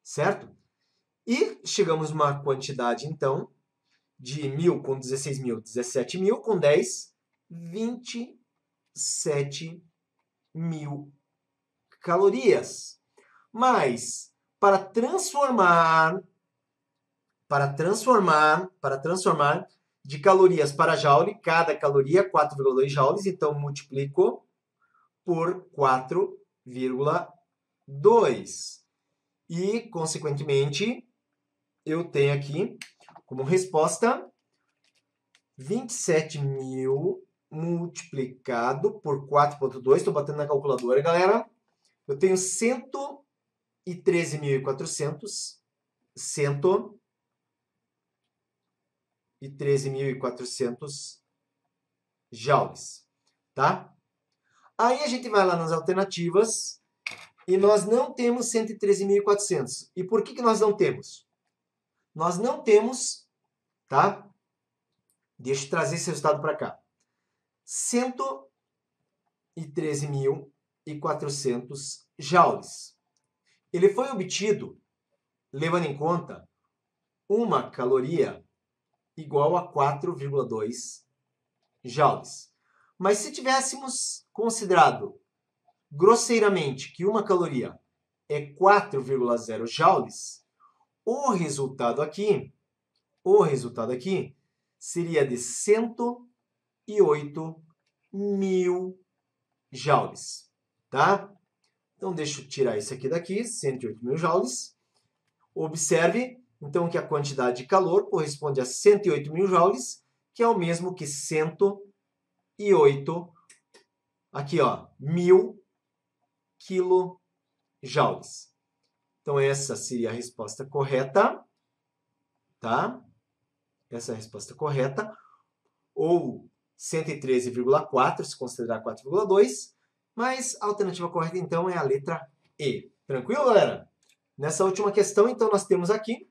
Certo? E chegamos a uma quantidade, então, de 1.000 com 16.000, 17.000, com 10, 27.000 calorias. Mas, para transformar de calorias para joule, cada caloria 4,2 joules, então multiplico por 4,2. E, consequentemente, eu tenho aqui como resposta 27.000 multiplicado por 4,2. Estou batendo na calculadora, galera. Eu tenho 113.400. 113.400 joules. Tá? Aí a gente vai lá nas alternativas e nós não temos 113.400. E por que nós não temos? Nós não temos, tá? Deixa eu trazer esse resultado para cá. 113.400 joules. Ele foi obtido levando em conta uma caloria igual a 4,2 joules. Mas se tivéssemos considerado grosseiramente que uma caloria é 4,0 joules, o resultado aqui seria de 108.000 joules, tá? Então, deixa eu tirar isso aqui daqui, 108.000 joules. Observe, então, que a quantidade de calor corresponde a 108.000 joules, que é o mesmo que 108, aqui, ó, 1.000 quilojoules. Então, essa seria a resposta correta, tá? Essa é a resposta correta. Ou 113,4, se considerar 4,2. Mas a alternativa correta, então, é a letra E. Tranquilo, galera? Nessa última questão, então, nós temos aqui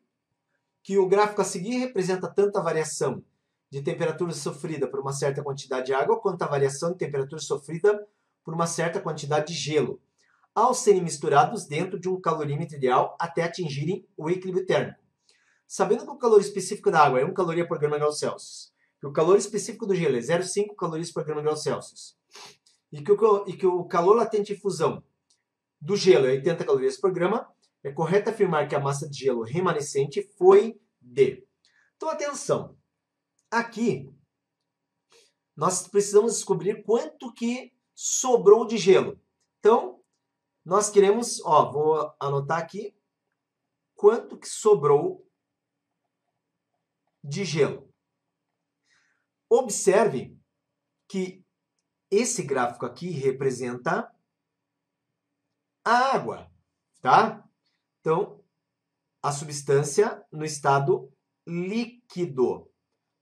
que o gráfico a seguir representa tanto a variação de temperatura sofrida por uma certa quantidade de água, quanto a variação de temperatura sofrida por uma certa quantidade de gelo, ao serem misturados dentro de um calorímetro ideal até atingirem o equilíbrio térmico. Sabendo que o calor específico da água é 1 caloria por grama grau Celsius, que o calor específico do gelo é 0,5 calorias por grama grau Celsius, e que o calor latente de fusão do gelo é 80 calorias por grama, é correto afirmar que a massa de gelo remanescente foi de... Então, atenção. Aqui, nós precisamos descobrir quanto que sobrou de gelo. Então, nós queremos... vou anotar aqui. Quanto que sobrou de gelo. Observe que esse gráfico aqui representa a água, tá? Então, a substância no estado líquido.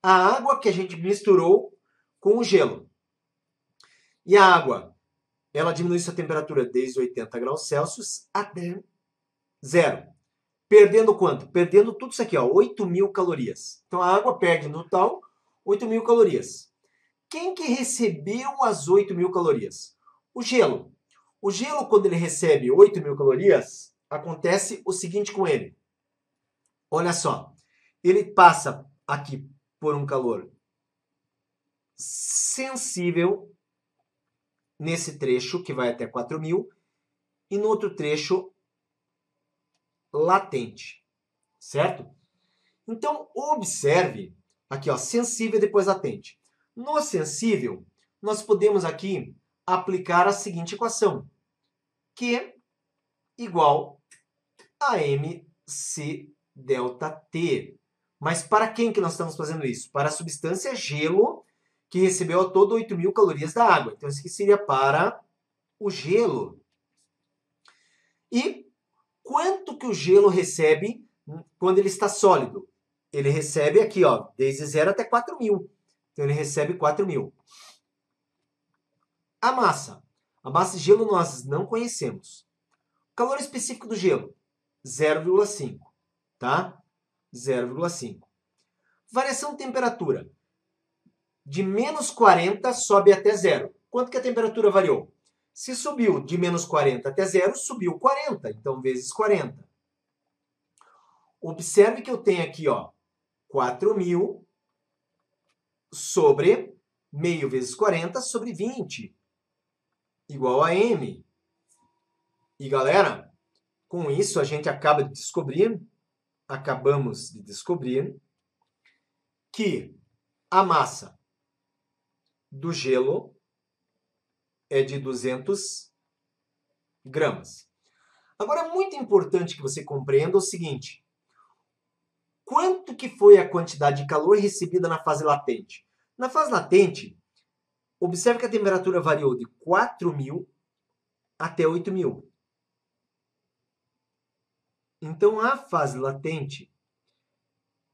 A água que a gente misturou com o gelo. E a água, ela diminui sua temperatura desde 80 graus Celsius até zero. Perdendo quanto? Perdendo tudo isso aqui, 8.000 calorias. Então, a água perde no total 8.000 calorias. Quem que recebeu as 8.000 calorias? O gelo. O gelo, quando ele recebe 8.000 calorias, acontece o seguinte com ele. Olha só. Ele passa aqui por um calor sensível nesse trecho, que vai até 4.000, e no outro trecho latente, certo? Então, observe aqui, sensível e depois latente. No sensível, nós podemos aqui aplicar a seguinte equação, Q igual a mc delta T. Mas para quem que nós estamos fazendo isso? Para a substância gelo, que recebeu a todo 8.000 calorias da água. Então, isso aqui seria para o gelo. E quanto que o gelo recebe quando ele está sólido? Ele recebe aqui, desde 0 até 4.000. Então, ele recebe 4.000. A massa. A massa de gelo nós não conhecemos. O calor específico do gelo, 0,5. Tá? 0,5. Variação de temperatura. De menos 40 sobe até zero. Quanto que a temperatura variou? Se subiu de menos 40 até zero, subiu 40. Então, vezes 40. Observe que eu tenho aqui, 4.000 sobre meio vezes 40 sobre 20. Igual a M. E, galera, com isso a gente acabamos de descobrir que a massa do gelo é de 200 gramas. Agora, é muito importante que você compreenda o seguinte. Quanto que foi a quantidade de calor recebida na fase latente? Na fase latente, observe que a temperatura variou de 4.000 até 8.000. Então, a fase latente,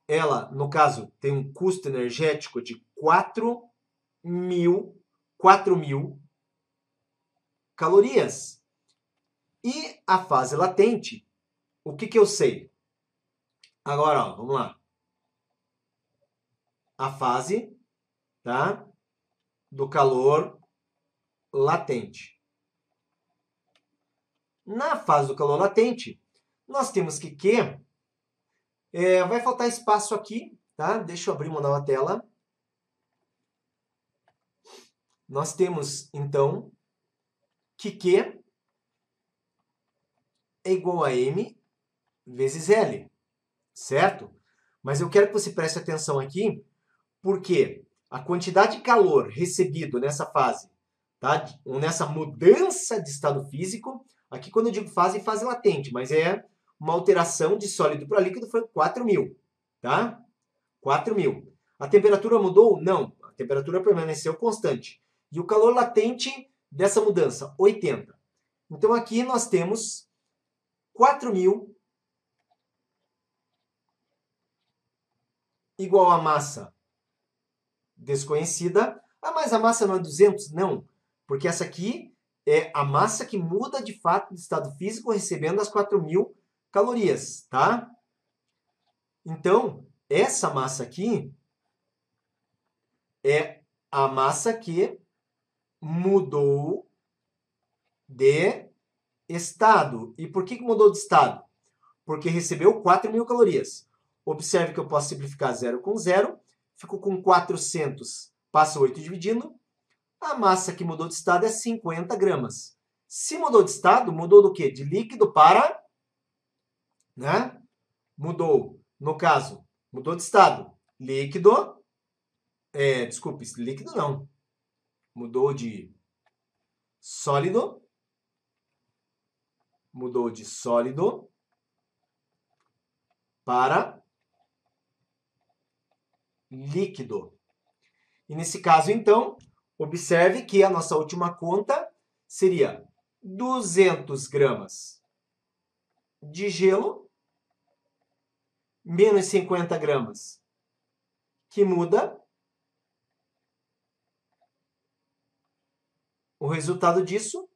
ela, no caso, tem um custo energético de 4.000 calorias. E a fase latente, o que eu sei? Agora, vamos lá. A fase, tá, do calor latente. Na fase do calor latente, nós temos que Q... vai faltar espaço aqui, tá? Deixa eu abrir uma nova tela. Nós temos, então, que Q é igual a M vezes L, certo? Mas eu quero que você preste atenção aqui, porque a quantidade de calor recebido nessa fase, tá? Nessa mudança de estado físico, aqui quando eu digo fase, fase latente, mas é uma alteração de sólido para líquido, foi 4.000, tá? 4.000. A temperatura mudou? Não, a temperatura permaneceu constante. E o calor latente dessa mudança, 80. Então aqui nós temos 4.000 igual a massa desconhecida. Mas a massa não é 200? Não, porque essa aqui é a massa que muda de fato de estado físico recebendo as 4.000 calorias, tá? Então, essa massa aqui é a massa que mudou de estado. E por que mudou de estado? Porque recebeu 4.000 calorias. Observe que eu posso simplificar 0 com 0. Fico com 400, passa 8 dividindo. A massa que mudou de estado é 50 gramas. Se mudou de estado, mudou do quê? De líquido para... né? Mudou, no caso, mudou de estado. Líquido... desculpe, líquido não. Mudou de sólido. Mudou de sólido para líquido. E nesse caso, então, observe que a nossa última conta seria 200 gramas de gelo menos 50 gramas, que muda. O resultado disso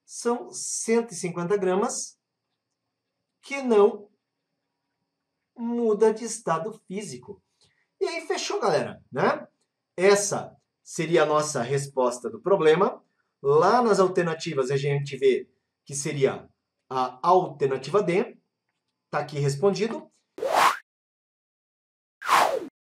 são 150 gramas que não muda de estado físico. E aí fechou, galera, né? Essa seria a nossa resposta do problema. Lá nas alternativas a gente vê que seria a alternativa D. Está aqui respondido.